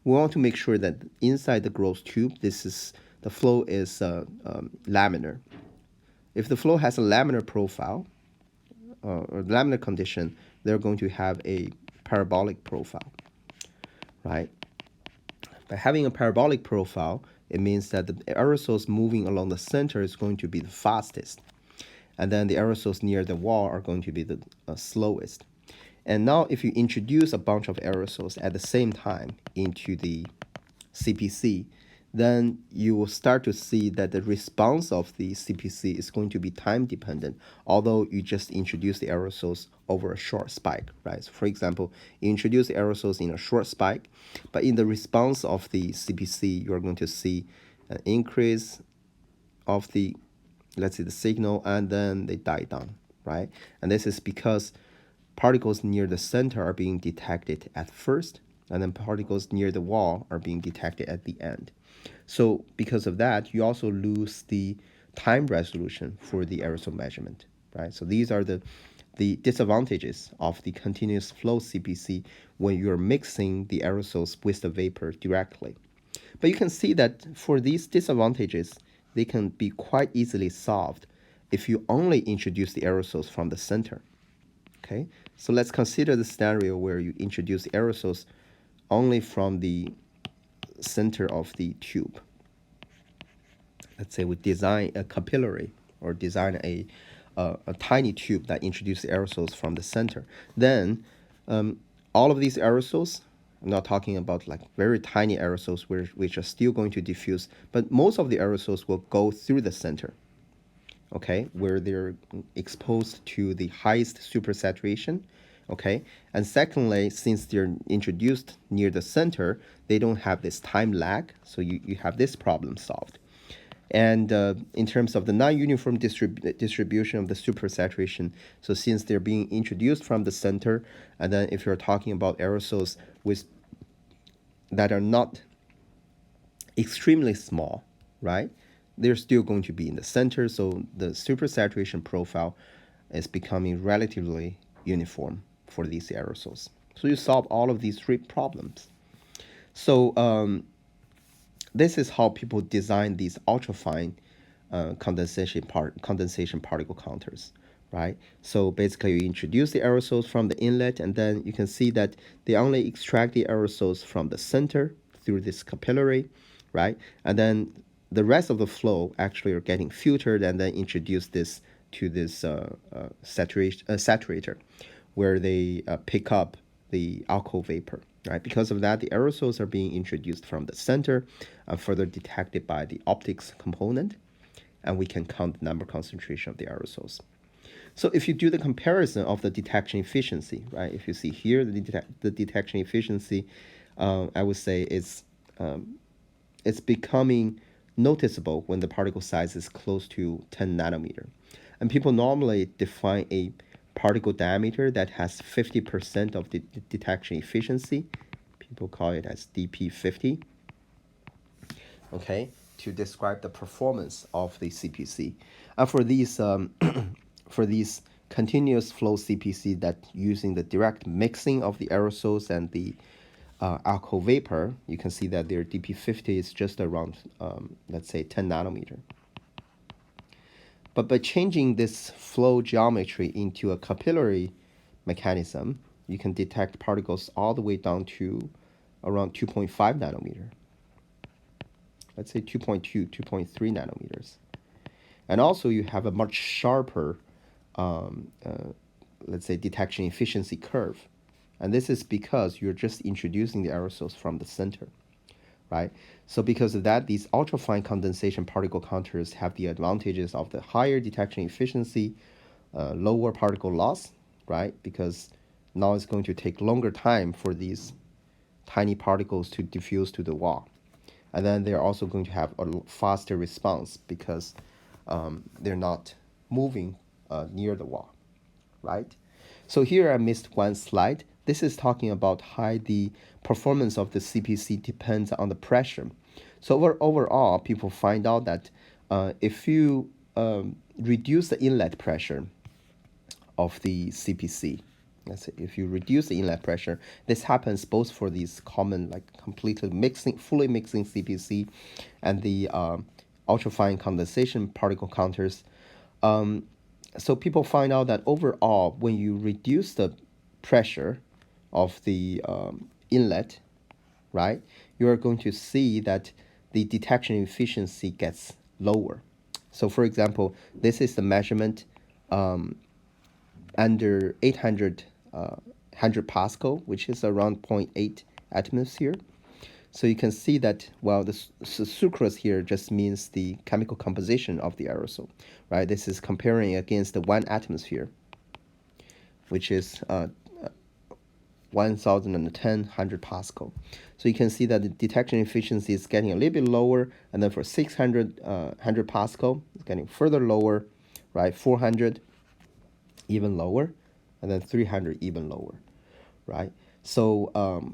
we want to make sure that inside the growth tube, the flow is laminar. If the flow has a laminar profile or laminar condition, they're going to have a parabolic profile, right? By having a parabolic profile, it means that the aerosols moving along the center is going to be the fastest. And then the aerosols near the wall are going to be the slowest. And now if you introduce a bunch of aerosols at the same time into the CPC, then you will start to see that the response of the CPC is going to be time dependent, although you just introduce the aerosols over a short spike, right? So for example, you introduce the aerosols in a short spike, but in the response of the CPC, you're going to see an increase of the, let's say, the signal, and then they die down, right? And this is because particles near the center are being detected at first, and then particles near the wall are being detected at the end. So because of that, you also lose the time resolution for the aerosol measurement, right? So these are the disadvantages of the continuous flow CPC when you're mixing the aerosols with the vapor directly. But you can see that for these disadvantages, they can be quite easily solved if you only introduce the aerosols from the center. Okay, so let's consider the scenario where you introduce aerosols only from the center of the tube. Let's say we design a capillary or design a tiny tube that introduces aerosols from the center. Then all of these aerosols, I'm not talking about like very tiny aerosols which are still going to diffuse, but most of the aerosols will go through the center, okay, where they're exposed to the highest supersaturation, okay? And secondly, since they're introduced near the center, they don't have this time lag, so you have this problem solved. And in terms of the non-uniform distribution of the supersaturation, so since they're being introduced from the center, and then if you're talking about aerosols that are not extremely small, right? They're still going to be in the center, so the supersaturation profile is becoming relatively uniform for these aerosols. So you solve all of these three problems. So this is how people design these ultrafine condensation particle counters, right? So basically, you introduce the aerosols from the inlet, and then you can see that they only extract the aerosols from the center through this capillary, right? And then the rest of the flow actually are getting filtered and then introduce this to this saturator, where they pick up the alcohol vapor, right? Because of that, the aerosols are being introduced from the center and further detected by the optics component, and we can count the number concentration of the aerosols. So if you do the comparison of the detection efficiency, right? If you see here the detection efficiency, I would say it's becoming noticeable when the particle size is close to 10 nanometer. And people normally define a particle diameter that has 50% of the detection efficiency. People call it as DP50, okay, to describe the performance of the CPC. And for these for these continuous flow CPC that using the direct mixing of the aerosols and the alcohol vapor, you can see that their DP50 is just around, let's say, 10 nanometer. But by changing this flow geometry into a capillary mechanism, you can detect particles all the way down to around 2.5 nanometer. Let's say 2.2, 2.3 nanometers. And also you have a much sharper, let's say, detection efficiency curve. And this is because you're just introducing the aerosols from the center, right? So because of that, these ultrafine condensation particle counters have the advantages of the higher detection efficiency, lower particle loss, right? Because now it's going to take longer time for these tiny particles to diffuse to the wall. And then they're also going to have a faster response because they're not moving near the wall, right? So here I missed one slide. This is talking about how the performance of the CPC depends on the pressure. So overall, people find out that if you reduce the inlet pressure of the CPC, let's say if you reduce the inlet pressure, this happens both for these common, like completely mixing, fully mixing CPC and the ultrafine condensation particle counters. So people find out that overall, when you reduce the pressure of the inlet, right, you are going to see that the detection efficiency gets lower. So for example, this is the measurement under 800 100 Pascal, which is around 0.8 atmosphere. So you can see that, well, the sucrose here just means the chemical composition of the aerosol, right? This is comparing against the 1 atmosphere, which is 1010 100 Pascal. So you can see that the detection efficiency is getting a little bit lower, and then for 600 100 Pascal, it's getting further lower, right? 400 even lower, and then 300 even lower, right? So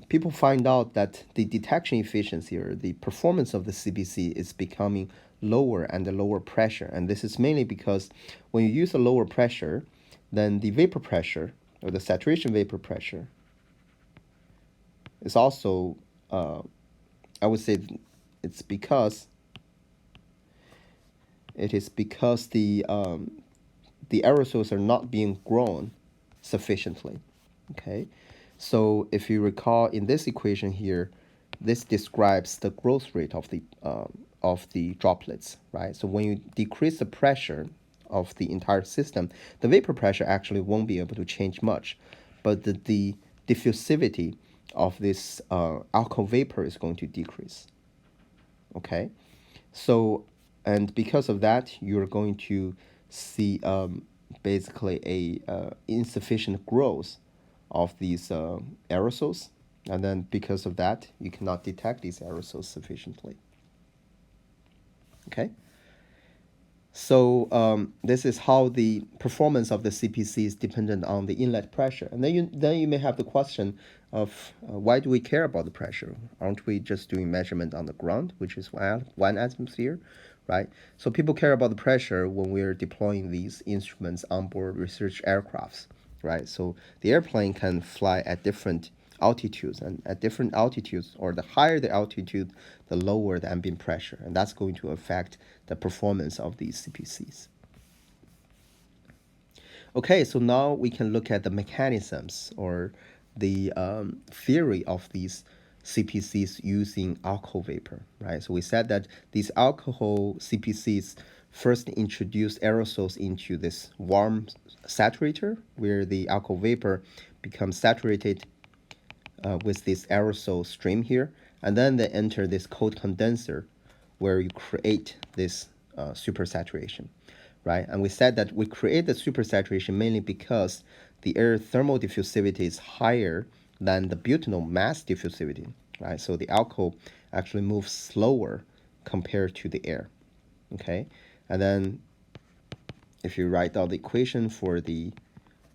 people find out that the detection efficiency or the performance of the CPC is becoming lower under lower pressure. And this is mainly because when you use a lower pressure, then the vapor pressure or the saturation vapor pressure is also, I would say it is because the aerosols are not being grown sufficiently, okay? So if you recall in this equation here, this describes the growth rate of the droplets, right? So when you decrease the pressure of the entire system, the vapor pressure actually won't be able to change much, but the diffusivity of this alcohol vapor is going to decrease, okay? So, and because of that, you're going to see basically a insufficient growth of these aerosols, and then because of that, you cannot detect these aerosols sufficiently. Okay. So this is how the performance of the CPC is dependent on the inlet pressure. And then you may have the question of why do we care about the pressure? Aren't we just doing measurement on the ground, which is 1 atmosphere, right? So people care about the pressure when we're deploying these instruments on board research aircrafts, right? So the airplane can fly at different altitudes, and at different altitudes, or the higher the altitude, the lower the ambient pressure, and that's going to affect the performance of these CPCs. Okay, so now we can look at the mechanisms or the theory of these CPCs using alcohol vapor, right? So we said that these alcohol CPCs first introduced aerosols into this warm saturator, where the alcohol vapor becomes saturated with this aerosol stream here, and then they enter this cold condenser, where you create this supersaturation, right? And we said that we create the supersaturation mainly because the air thermal diffusivity is higher than the butanol mass diffusivity, right? So the alcohol actually moves slower compared to the air, okay? And then if you write out the equation for the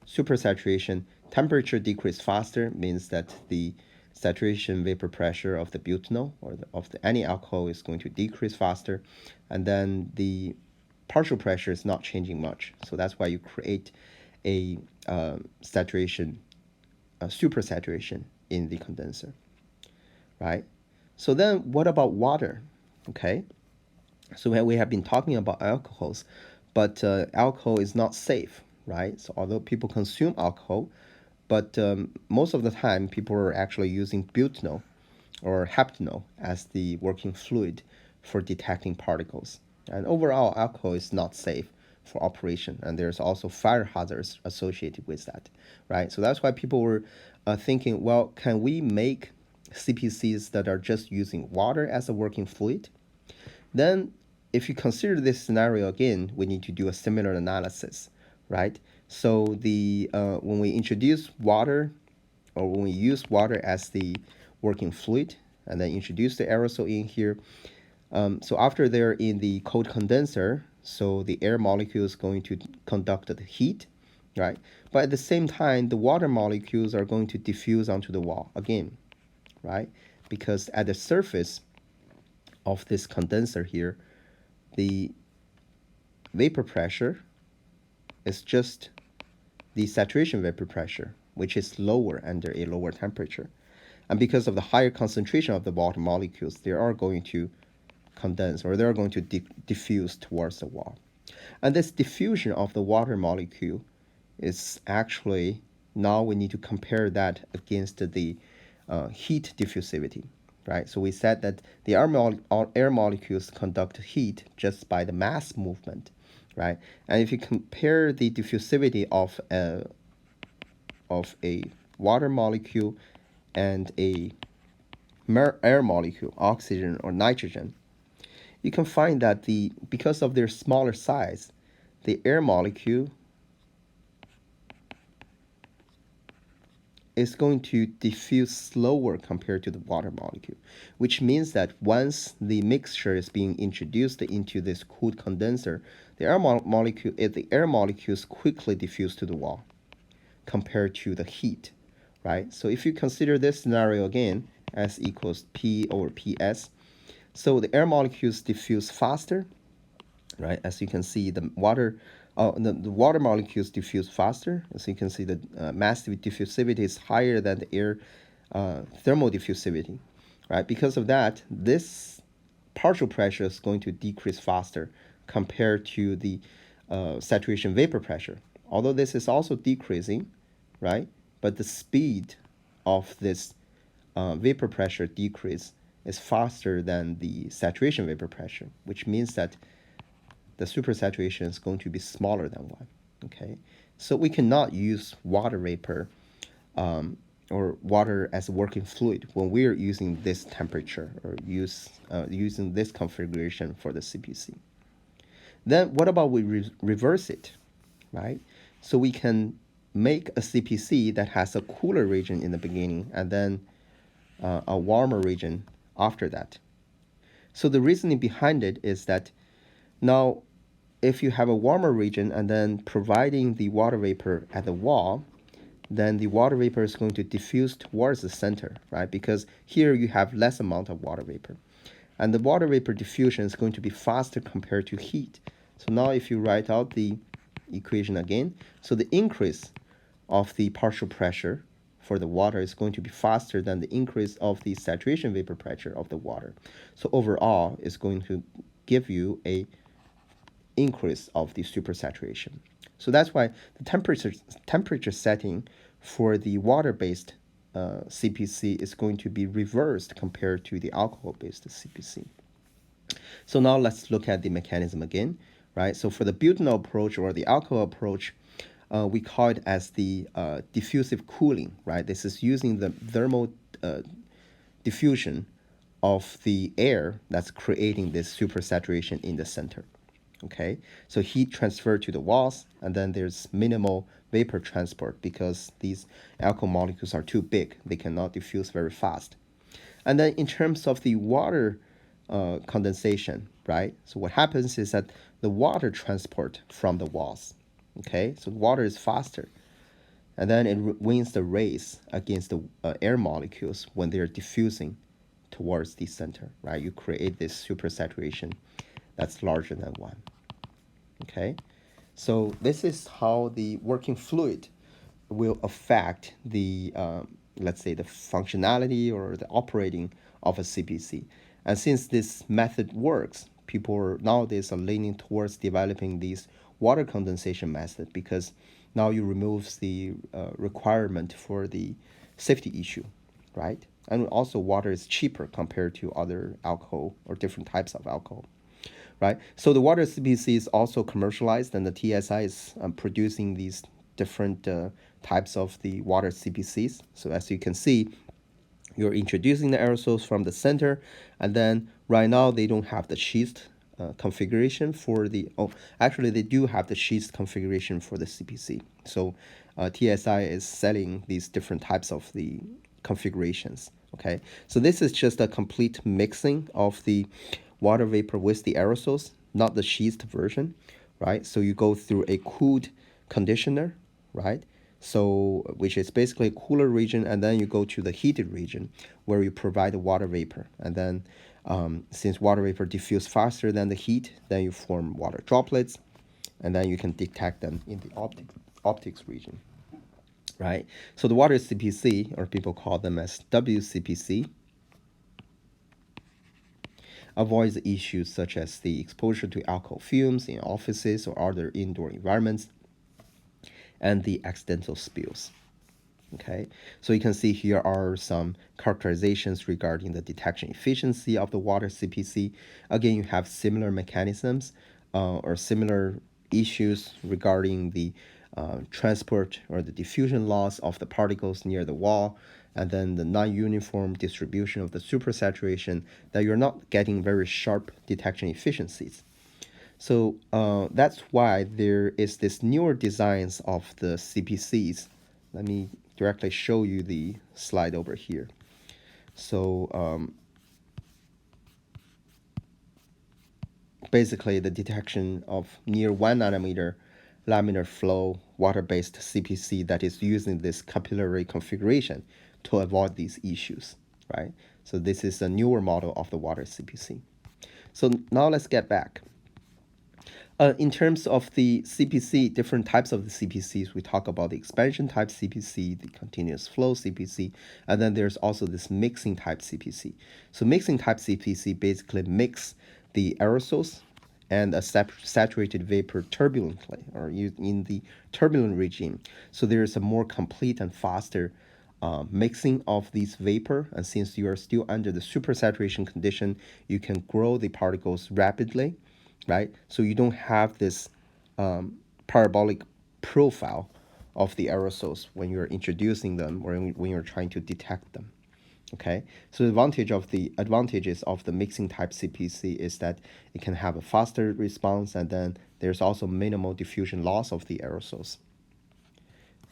supersaturation, temperature decrease faster means that the saturation vapor pressure of the butanol or any alcohol is going to decrease faster, and then the partial pressure is not changing much. So that's why you create a saturation, a supersaturation in the condenser, right? So then what about water? Okay, so we have been talking about alcohols, but alcohol is not safe, right? So although people consume alcohol, but most of the time people are actually using butanol or heptanol as the working fluid for detecting particles. And overall, alcohol is not safe for operation, and there's also fire hazards associated with that, right? So that's why people were thinking, well, can we make CPCs that are just using water as a working fluid? Then, if you consider this scenario again, we need to do a similar analysis, right? So when we introduce water, or when we use water as the working fluid, and then introduce the aerosol in here, so after they're in the cold condenser, so the air molecule is going to conduct the heat, right? But at the same time, the water molecules are going to diffuse onto the wall again, right? Because at the surface of this condenser here, the vapor pressure is just the saturation vapor pressure, which is lower under a lower temperature. And because of the higher concentration of the water molecules, they are going to condense, or they're going to diffuse towards the wall. And this diffusion of the water molecule is actually, now we need to compare that against the heat diffusivity, right? So we said that the air molecules conduct heat just by the mass movement, right? And if you compare the diffusivity of a water molecule and a air molecule, oxygen or nitrogen, you can find that because of their smaller size, the air molecule is going to diffuse slower compared to the water molecule, which means that once the mixture is being introduced into this cooled condenser, the air molecules quickly diffuse to the wall compared to the heat, right? So if you consider this scenario again, S equals P over PS, so the air molecules diffuse faster, right? As you can see, the water molecules diffuse faster. As you can see, the mass diffusivity is higher than the air thermal diffusivity, right? Because of that, this partial pressure is going to decrease faster compared to the saturation vapor pressure. Although this is also decreasing, right? But the speed of this vapor pressure decrease is faster than the saturation vapor pressure, which means that the supersaturation is going to be smaller than 1, okay? So we cannot use water vapor or water as a working fluid when we're using this temperature or using this configuration for the CPC. Then what about we reverse it, right? So we can make a CPC that has a cooler region in the beginning and then a warmer region after that. So the reasoning behind it is that now if you have a warmer region and then providing the water vapor at the wall, then the water vapor is going to diffuse towards the center, right? Because here you have less amount of water vapor. And the water vapor diffusion is going to be faster compared to heat. So now if you write out the equation again, so the increase of the partial pressure for the water is going to be faster than the increase of the saturation vapor pressure of the water. So overall, it's going to give you a increase of the supersaturation. So that's why the temperature setting for the water-based CPC is going to be reversed compared to the alcohol-based CPC. So now let's look at the mechanism again, right? So for the butanol approach or the alcohol approach, we call it as the diffusive cooling, right? This is using the thermal diffusion of the air that's creating this supersaturation in the center. Okay, so heat transfer to the walls, and then there's minimal vapor transport because these alcohol molecules are too big. They cannot diffuse very fast. And then in terms of the water condensation, right? So what happens is that the water transport from the walls, okay? So water is faster. And then it wins the race against the air molecules when they're diffusing towards the center, right? You create this supersaturation that's larger than 1. Okay, so this is how the working fluid will affect the, let's say, the functionality or the operating of a CPC. And since this method works, people nowadays are leaning towards developing these water condensation method because now you remove the requirement for the safety issue, right? And also water is cheaper compared to other alcohol or different types of alcohol. Right, so the water CPC is also commercialized, and the TSI is producing these different types of the water CPCs. So as you can see, you're introducing the aerosols from the center, and then right now they don't have the schist configuration for the, actually they do have the schist configuration for the CPC. So TSI is selling these different types of the configurations. Okay, so this is just a complete mixing of the water vapor with the aerosols, not the schist version, right? So you go through a cooled conditioner, right? So which is basically a cooler region, and then you go to the heated region where you provide the water vapor. And then since water vapor diffuse faster than the heat, then you form water droplets, and then you can detect them in the optics region, right? So the water CPC, or people call them as WCPC, avoids issues such as the exposure to alcohol fumes in offices or other indoor environments and the accidental spills. Okay, so you can see here are some characterizations regarding the detection efficiency of the water CPC. Again, you have similar mechanisms or similar issues regarding the transport or the diffusion loss of the particles near the wall, and then the non-uniform distribution of the supersaturation, that you're not getting very sharp detection efficiencies. So that's why there is this newer designs of the CPCs. Let me directly show you the slide over here. So basically the detection of near 1 nanometer laminar flow water-based CPC that is using this capillary configuration to avoid these issues, right? So this is a newer model of the water CPC. So now let's get back. In terms of the CPC, different types of the CPCs, we talk about the expansion type CPC, the continuous flow CPC, and then there's also this mixing type CPC. So mixing type CPC basically mix the aerosols and a saturated vapor turbulently, or in the turbulent regime. So there's a more complete and faster mixing of these vapor, and since you are still under the supersaturation condition, you can grow the particles rapidly, right? So you don't have this parabolic profile of the aerosols when you're introducing them or when you're trying to detect them. Okay, so the advantages of the mixing type CPC is that it can have a faster response, and then there's also minimal diffusion loss of the aerosols,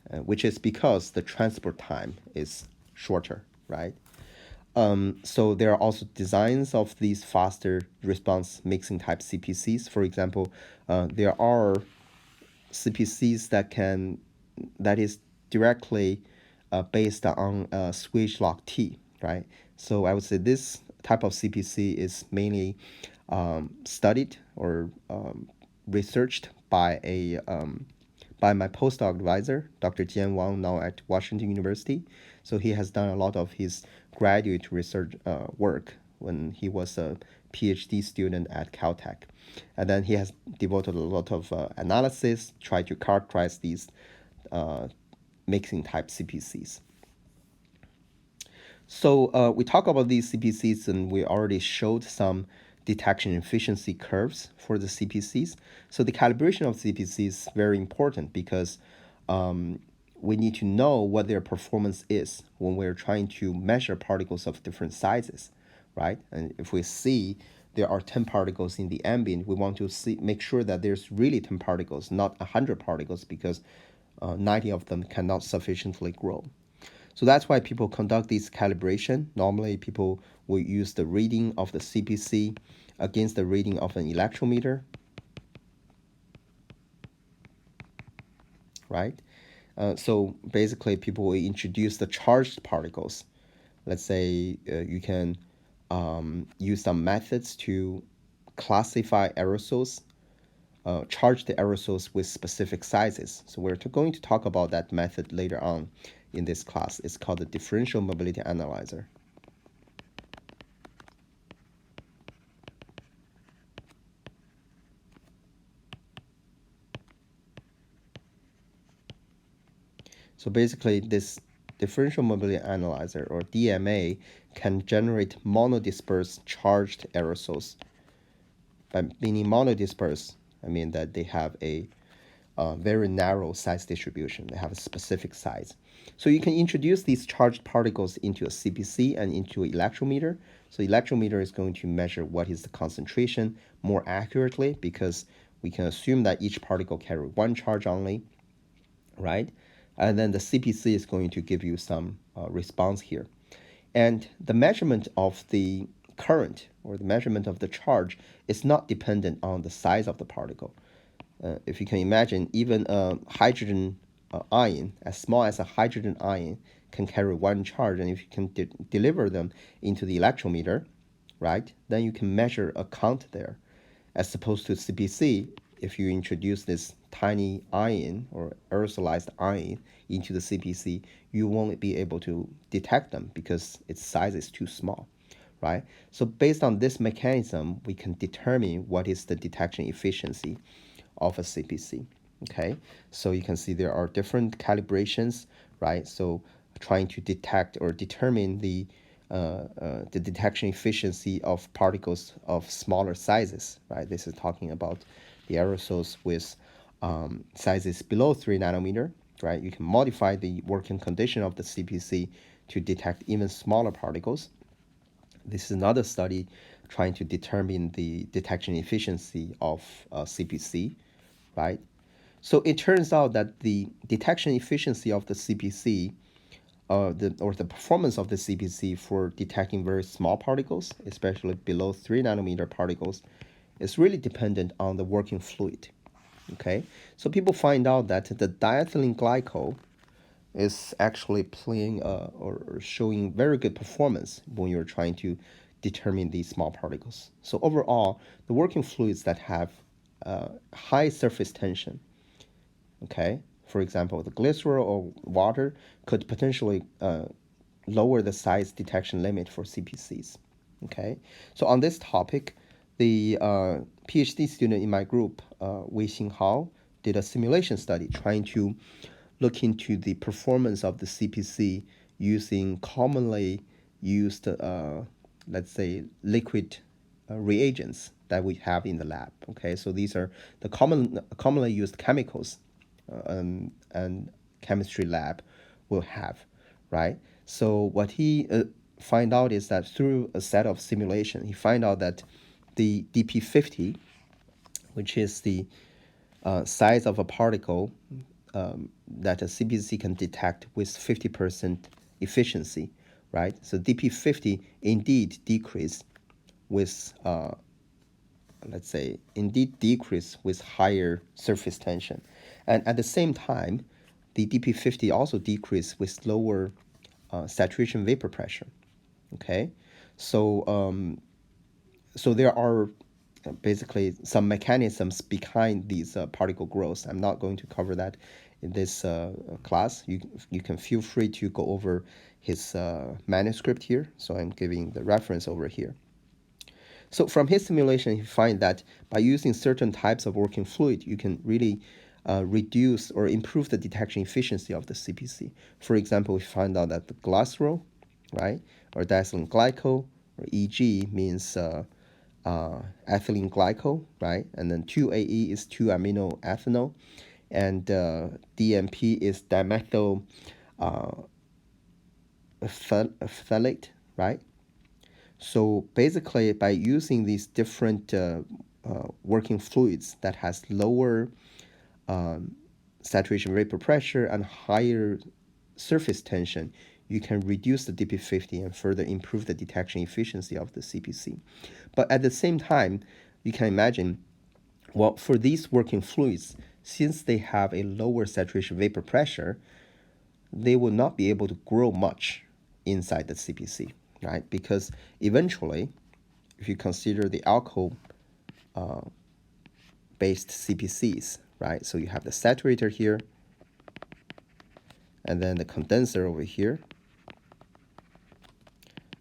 which is because the transport time is shorter, right? So there are also designs of these faster response mixing type CPCs. For example, there are CPCs that is directly based on switch lock T, right? So I would say this type of CPC is mainly studied or researched by a by my postdoc advisor, Dr. Jian Wang, now at Washington University. So he has done a lot of his graduate research work when he was a PhD student at Caltech. And then he has devoted a lot of analysis, try to characterize these mixing type CPCs. So we talk about these CPCs, and we already showed some detection efficiency curves for the CPCs. So the calibration of CPCs is very important because we need to know what their performance is when we're trying to measure particles of different sizes, right? And if we see there are 10 particles in the ambient, we want to make sure that there's really 10 particles, not 100 particles, because 90 of them cannot sufficiently grow. So that's why people conduct this calibration. Normally, people will use the reading of the CPC against the reading of an electrometer, right? So basically, people will introduce the charged particles. Let's say you can use some methods to classify aerosols, charge the aerosols with specific sizes. So we're going to talk about that method later on in this class. It's called the differential mobility analyzer. So basically, this differential mobility analyzer, or DMA, can generate monodispersed charged aerosols. By meaning monodispersed, I mean that they have a very narrow size distribution. They have a specific size. So you can introduce these charged particles into a CPC and into an electrometer. So electrometer is going to measure what is the concentration more accurately, because we can assume that each particle carries one charge only, right? And then the CPC is going to give you some response here. And the measurement of the current, or the measurement of the charge, is not dependent on the size of the particle. If you can imagine, even a hydrogen ion, as small as a hydrogen ion, can carry one charge. And if you can deliver them into the electrometer, right, then you can measure a count there. As opposed to CPC, if you introduce this tiny ion or aerosolized ion into the CPC, you won't be able to detect them because its size is too small, right? So based on this mechanism, we can determine what is the detection efficiency of a CPC. Okay, so you can see there are different calibrations, right? So trying to detect or determine the detection efficiency of particles of smaller sizes, right? This is talking about the aerosols with sizes below 3 nanometer, right? You can modify the working condition of the CPC to detect even smaller particles. This is another study trying to determine the detection efficiency of CPC, right? So it turns out that the detection efficiency of the CPC, or the performance of the CPC for detecting very small particles, especially below 3 nanometer particles, is really dependent on the working fluid. Okay, so people find out that the diethylene glycol is actually playing or showing very good performance when you're trying to determine these small particles. So overall, the working fluids that have high surface tension, okay, for example, the glycerol or water, could potentially lower the size detection limit for CPCs. Okay, so on this topic, the PhD student in my group, Wei Xing Hao, did a simulation study trying to look into the performance of the CPC using commonly used, let's say, liquid reagents that we have in the lab. Okay, so these are the commonly used chemicals and chemistry lab will have, right? So what he find out is that through a set of simulation, he find out that the DP50, which is the size of a particle that a CPC can detect with 50% efficiency, right? So DP50 indeed decrease with, let's say, indeed decrease with higher surface tension. And at the same time, the DP50 also decrease with lower saturation vapor pressure, okay? So, so there are basically some mechanisms behind these particle growth. I'm not going to cover that in this class. You can feel free to go over his manuscript here. So I'm giving the reference over here. So from his simulation, he find that by using certain types of working fluid, you can really reduce or improve the detection efficiency of the CPC. For example, we find out that the glycerol, right, or diethylene glycol, or EG means ethylene glycol, right, and then 2-AE is 2-amino ethanol, and DMP is dimethyl phthalate, right? So basically, by using these different working fluids that has lower saturation vapor pressure and higher surface tension, you can reduce the DP50 and further improve the detection efficiency of the CPC. But at the same time, you can imagine, well, for these working fluids, since they have a lower saturation vapor pressure, they will not be able to grow much inside the CPC, right? Because eventually, if you consider the alcohol based CPCs, right? So you have the saturator here, and then the condenser over here,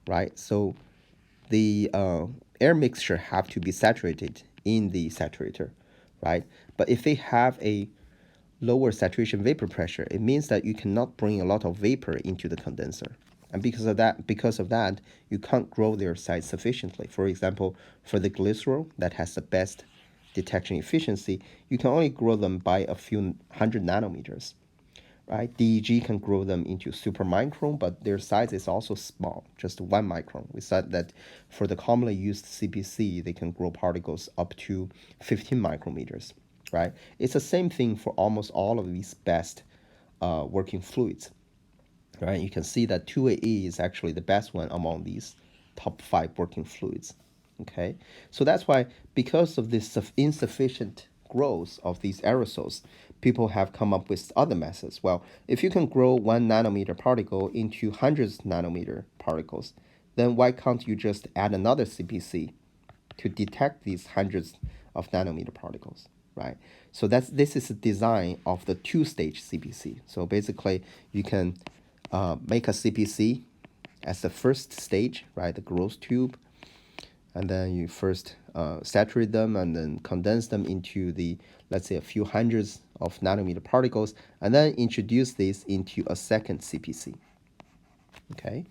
right? So the air mixture have to be saturated in the saturator, right? But if they have a lower saturation vapor pressure, it means that you cannot bring a lot of vapor into the condenser. And because of that, you can't grow their size sufficiently. For example, for the glycerol that has the best detection efficiency, you can only grow them by a few hundred nanometers, right? DEG can grow them into supermicron, but their size is also small, just 1 micron. We said that for the commonly used CPC, they can grow particles up to 15 micrometers, right? It's the same thing for almost all of these best working fluids, right? You can see that 2-AE is actually the best one among these top 5 working fluids, okay? So that's why, because of this insufficient growth of these aerosols, people have come up with other methods. Well, if you can grow 1 nanometer particle into hundreds nanometer particles, then why can't you just add another CPC to detect these hundreds of nanometer particles, right? So this is a design of the two-stage CPC. So basically, you can make a CPC as the first stage, right, the growth tube, and then you first saturate them and then condense them into the, let's say, a few hundreds of nanometer particles, and then introduce this into a second CPC. Okay,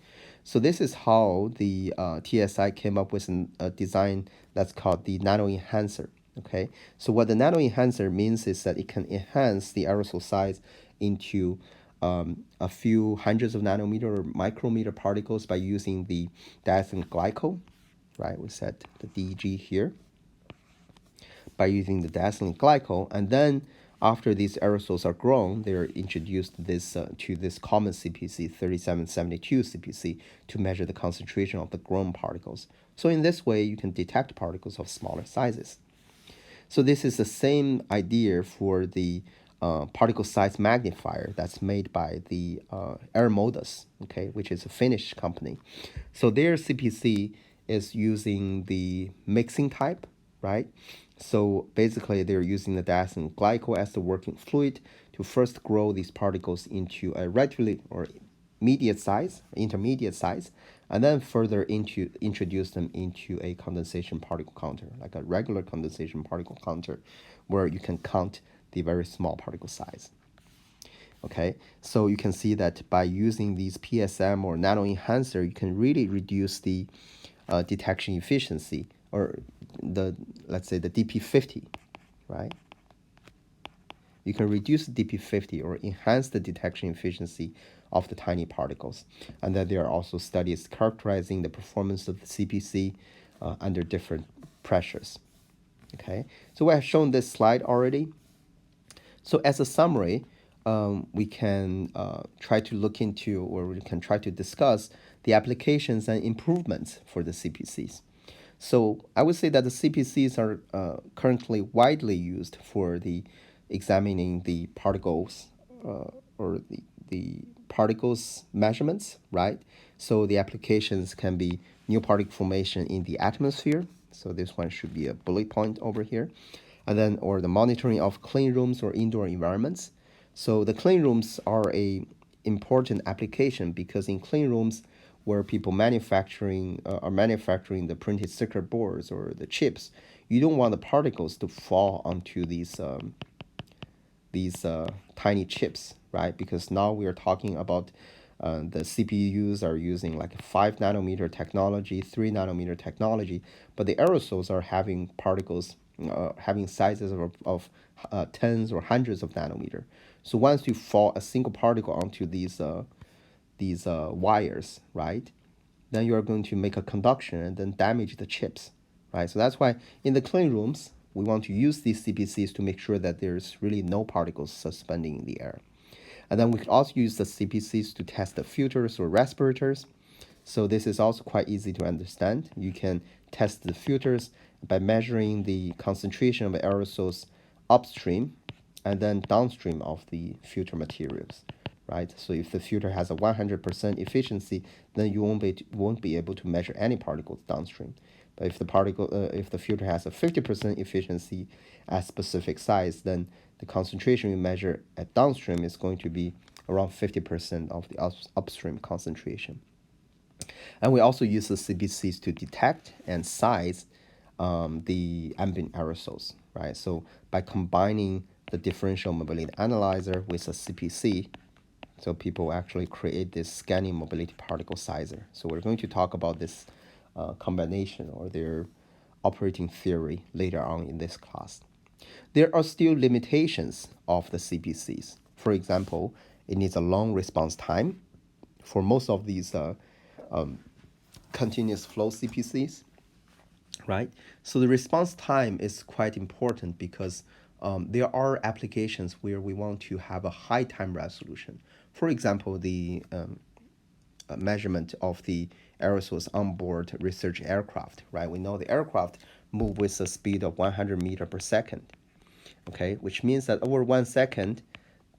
so this is how the TSI came up with a design that's called the nano enhancer. Okay, so what the nano enhancer means is that it can enhance the aerosol size into a few hundreds of nanometer or micrometer particles by using the diethylene glycol, right? We said the DEG here, by using the diethylene glycol, and then after these aerosols are grown, they are introduced to this common CPC 3772 CPC to measure the concentration of the grown particles. So in this way, you can detect particles of smaller sizes. So this is the same idea for the particle size magnifier that's made by the Aeromodus, okay, which is a Finnish company. So their CPC is using the mixing type, right? So basically, they're using the diethylene glycol as the working fluid to first grow these particles into a relatively or intermediate size, and then further introduce them into a condensation particle counter, like a regular condensation particle counter, where you can count the very small particle size. Okay, so you can see that by using these PSM or nano enhancer, you can really reduce the detection efficiency, or let's say the DP50, right? You can reduce the DP50 or enhance the detection efficiency of the tiny particles. And then there are also studies characterizing the performance of the CPC under different pressures. Okay, so we have shown this slide already. So as a summary, we can try to look into, or we can try to discuss the applications and improvements for the CPCs. So I would say that the CPCs are currently widely used for the examining the particles or the particles measurements, right? So the applications can be new particle formation in the atmosphere. So this one should be a bullet point over here. And then, or the monitoring of clean rooms or indoor environments. So the clean rooms are a important application because in clean rooms where people are manufacturing the printed circuit boards or the chips, you don't want the particles to fall onto these tiny chips, right? Because now we are talking about the CPUs are using like 5 nanometer technology, 3 nanometer technology, but the aerosols are having particles, having sizes of tens or hundreds of nanometer. So once you fall a single particle onto these wires, right? Then you are going to make a conduction and then damage the chips, right? So that's why in the clean rooms, we want to use these CPCs to make sure that there's really no particles suspending in the air. And then we could also use the CPCs to test the filters or respirators. So this is also quite easy to understand. You can test the filters by measuring the concentration of aerosols upstream and then downstream of the filter materials, right? So if the filter has a 100% efficiency, then you won't be able to measure any particles downstream. But if the filter has a 50% efficiency at specific size, then the concentration we measure at downstream is going to be around 50% of the upstream concentration. And we also use the CBCs to detect and size the ambient aerosols, right? So by combining the differential mobility analyzer with a CPC, so people actually create this scanning mobility particle sizer. So we're going to talk about this combination or their operating theory later on in this class. There are still limitations of the CPCs. For example, it needs a long response time for most of these continuous flow CPCs, right? So the response time is quite important because there are applications where we want to have a high time resolution. For example, the measurement of the aerosols onboard research aircraft, right? We know the aircraft move with a speed of 100 meters per second, okay? Which means that over 1 second,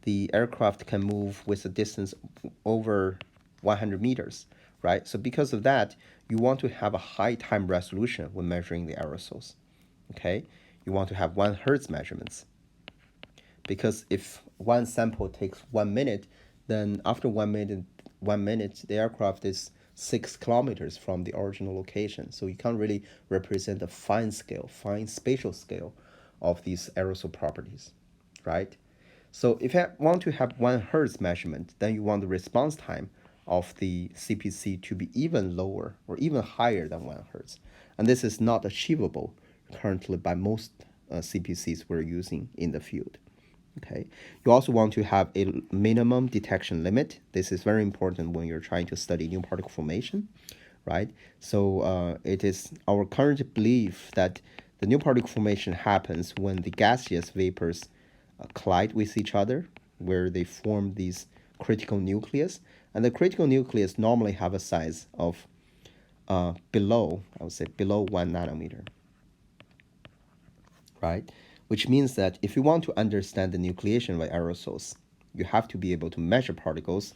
the aircraft can move with a distance over 100 meters, right? So because of that, you want to have a high time resolution when measuring the aerosols, okay? You want to have 1 hertz measurements. Because if one sample takes 1 minute, then after 1 minute, the aircraft is 6 kilometers from the original location. So you can't really represent the fine spatial scale of these aerosol properties, right? So if I want to have 1 hertz measurement, then you want the response time of the CPC to be even lower or even higher than 1 hertz. And this is not achievable currently by most CPCs we're using in the field. Okay. You also want to have a minimum detection limit. This is very important when you're trying to study new particle formation, right? So it is our current belief that the new particle formation happens when the gaseous vapors collide with each other, where they form these critical nucleus. And the critical nucleus normally have a size of below 1 nanometer, right? Which means that if you want to understand the nucleation by aerosols, you have to be able to measure particles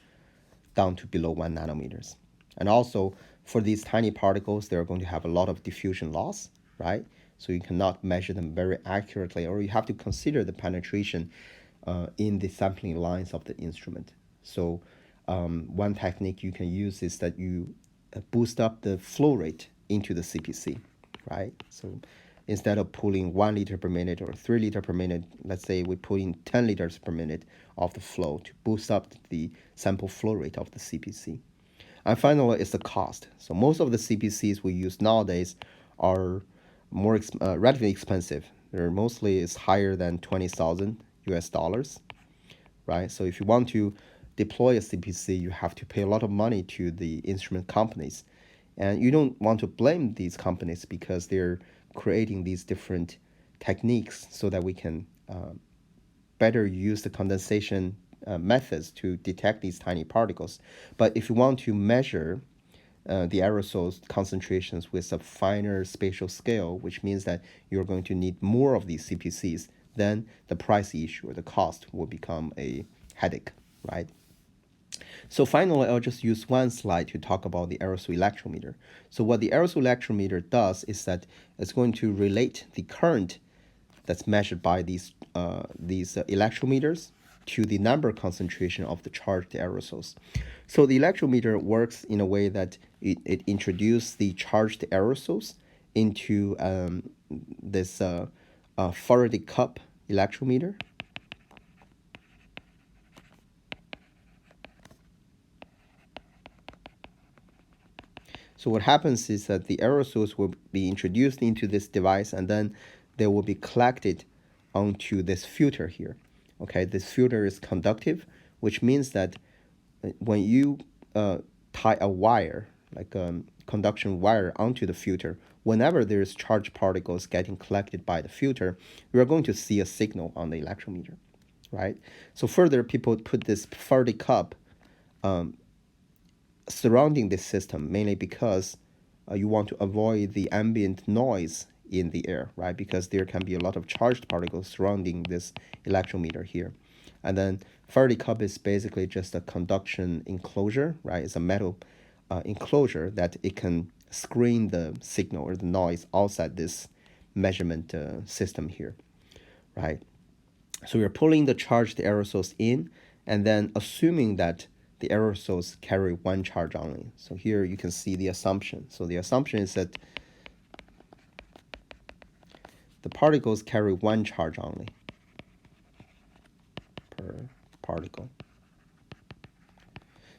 down to below 1 nanometers. And also, for these tiny particles, they're going to have a lot of diffusion loss, right? So you cannot measure them very accurately, or you have to consider the penetration in the sampling lines of the instrument. So one technique you can use is that you boost up the flow rate into the CPC, right? So instead of pulling 1 liter per minute or 3 liter per minute, let's say we put in 10 liters per minute of the flow to boost up the sample flow rate of the CPC. And finally, it's the cost. So most of the CPCs we use nowadays are relatively expensive. They're mostly is higher than 20,000 US dollars, right? So if you want to deploy a CPC, you have to pay a lot of money to the instrument companies. And you don't want to blame these companies because they're creating these different techniques so that we can better use the condensation methods to detect these tiny particles. But if you want to measure the aerosols concentrations with a finer spatial scale, which means that you're going to need more of these CPCs, then the price issue or the cost will become a headache, right? So finally, I'll just use one slide to talk about the aerosol electrometer. So what the aerosol electrometer does is that it's going to relate the current that's measured by these electrometers to the number concentration of the charged aerosols. So the electrometer works in a way that it introduces the charged aerosols into this Faraday cup electrometer. So what happens is that the aerosols will be introduced into this device, and then they will be collected onto this filter here. Okay, this filter is conductive, which means that when you tie a wire, like a conduction wire, onto the filter, whenever there's charged particles getting collected by the filter, you are going to see a signal on the electrometer, right? So further, people put this Faraday cup surrounding this system, mainly because you want to avoid the ambient noise in the air, right? Because there can be a lot of charged particles surrounding this electrometer here. And then Faraday cup is basically just a conduction enclosure, right? It's a metal enclosure that it can screen the signal or the noise outside this measurement system here, right? So we're pulling the charged aerosols in, and then assuming that the aerosols carry one charge only. So here you can see the assumption. So the assumption is that the particles carry one charge only per particle.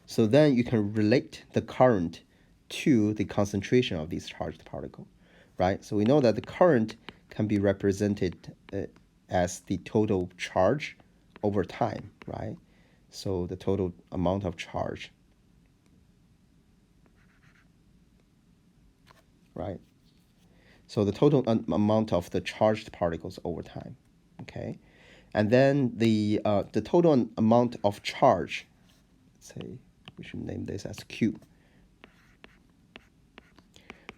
So then you can relate the current to the concentration of these charged particle, right? So we know that the current can be represented as the total charge over time, right? So the total amount of charge, right? So the total amount of the charged particles over time, okay? And then the total amount of charge, let's say we should name this as Q,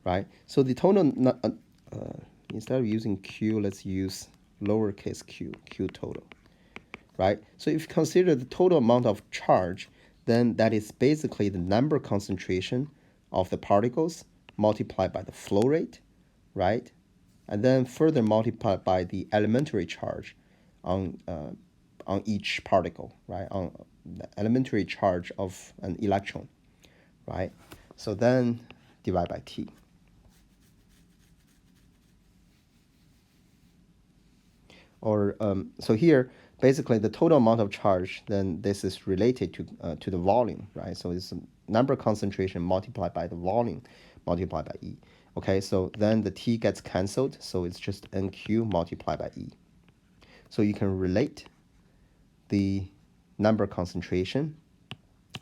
right? So the total, instead of using Q, let's use lowercase q, Q total, right? So if you consider the total amount of charge, then that is basically the number concentration of the particles multiplied by the flow rate, right? And then further multiplied by the elementary charge on each particle, right? On the elementary charge of an electron, right? So then divide by T. Or so here, basically the total amount of charge, then this is related to the volume, right? So it's number concentration multiplied by the volume multiplied by E. Okay, so then the T gets canceled, so it's just NQ multiplied by E. So you can relate the number concentration,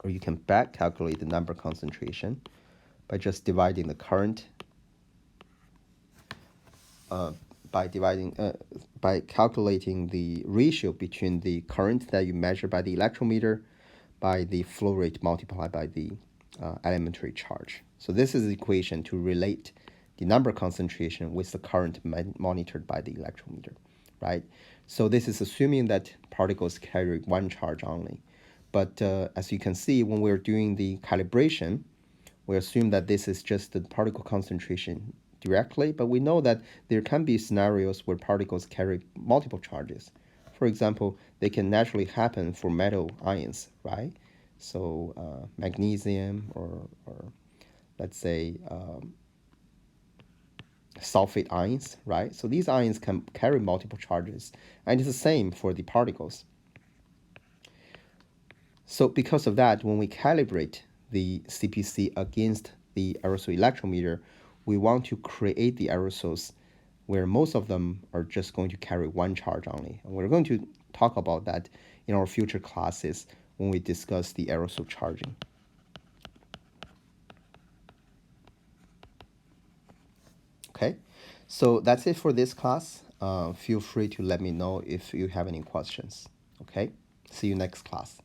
or you can back calculate the number concentration by just dividing the current by calculating the ratio between the current that you measure by the electrometer by the flow rate multiplied by the elementary charge. So this is the equation to relate the number concentration with the current monitored by the electrometer, right? So this is assuming that particles carry one charge only. But as you can see, when we're doing the calibration, we assume that this is just the particle concentration directly, but we know that there can be scenarios where particles carry multiple charges. For example, they can naturally happen for metal ions, right? So magnesium or let's say sulfate ions, right? So these ions can carry multiple charges, and it's the same for the particles. So because of that, when we calibrate the CPC against the aerosol electrometer, we want to create the aerosols where most of them are just going to carry one charge only. And we're going to talk about that in our future classes when we discuss the aerosol charging. Okay, so that's it for this class. Feel free to let me know if you have any questions. Okay, see you next class.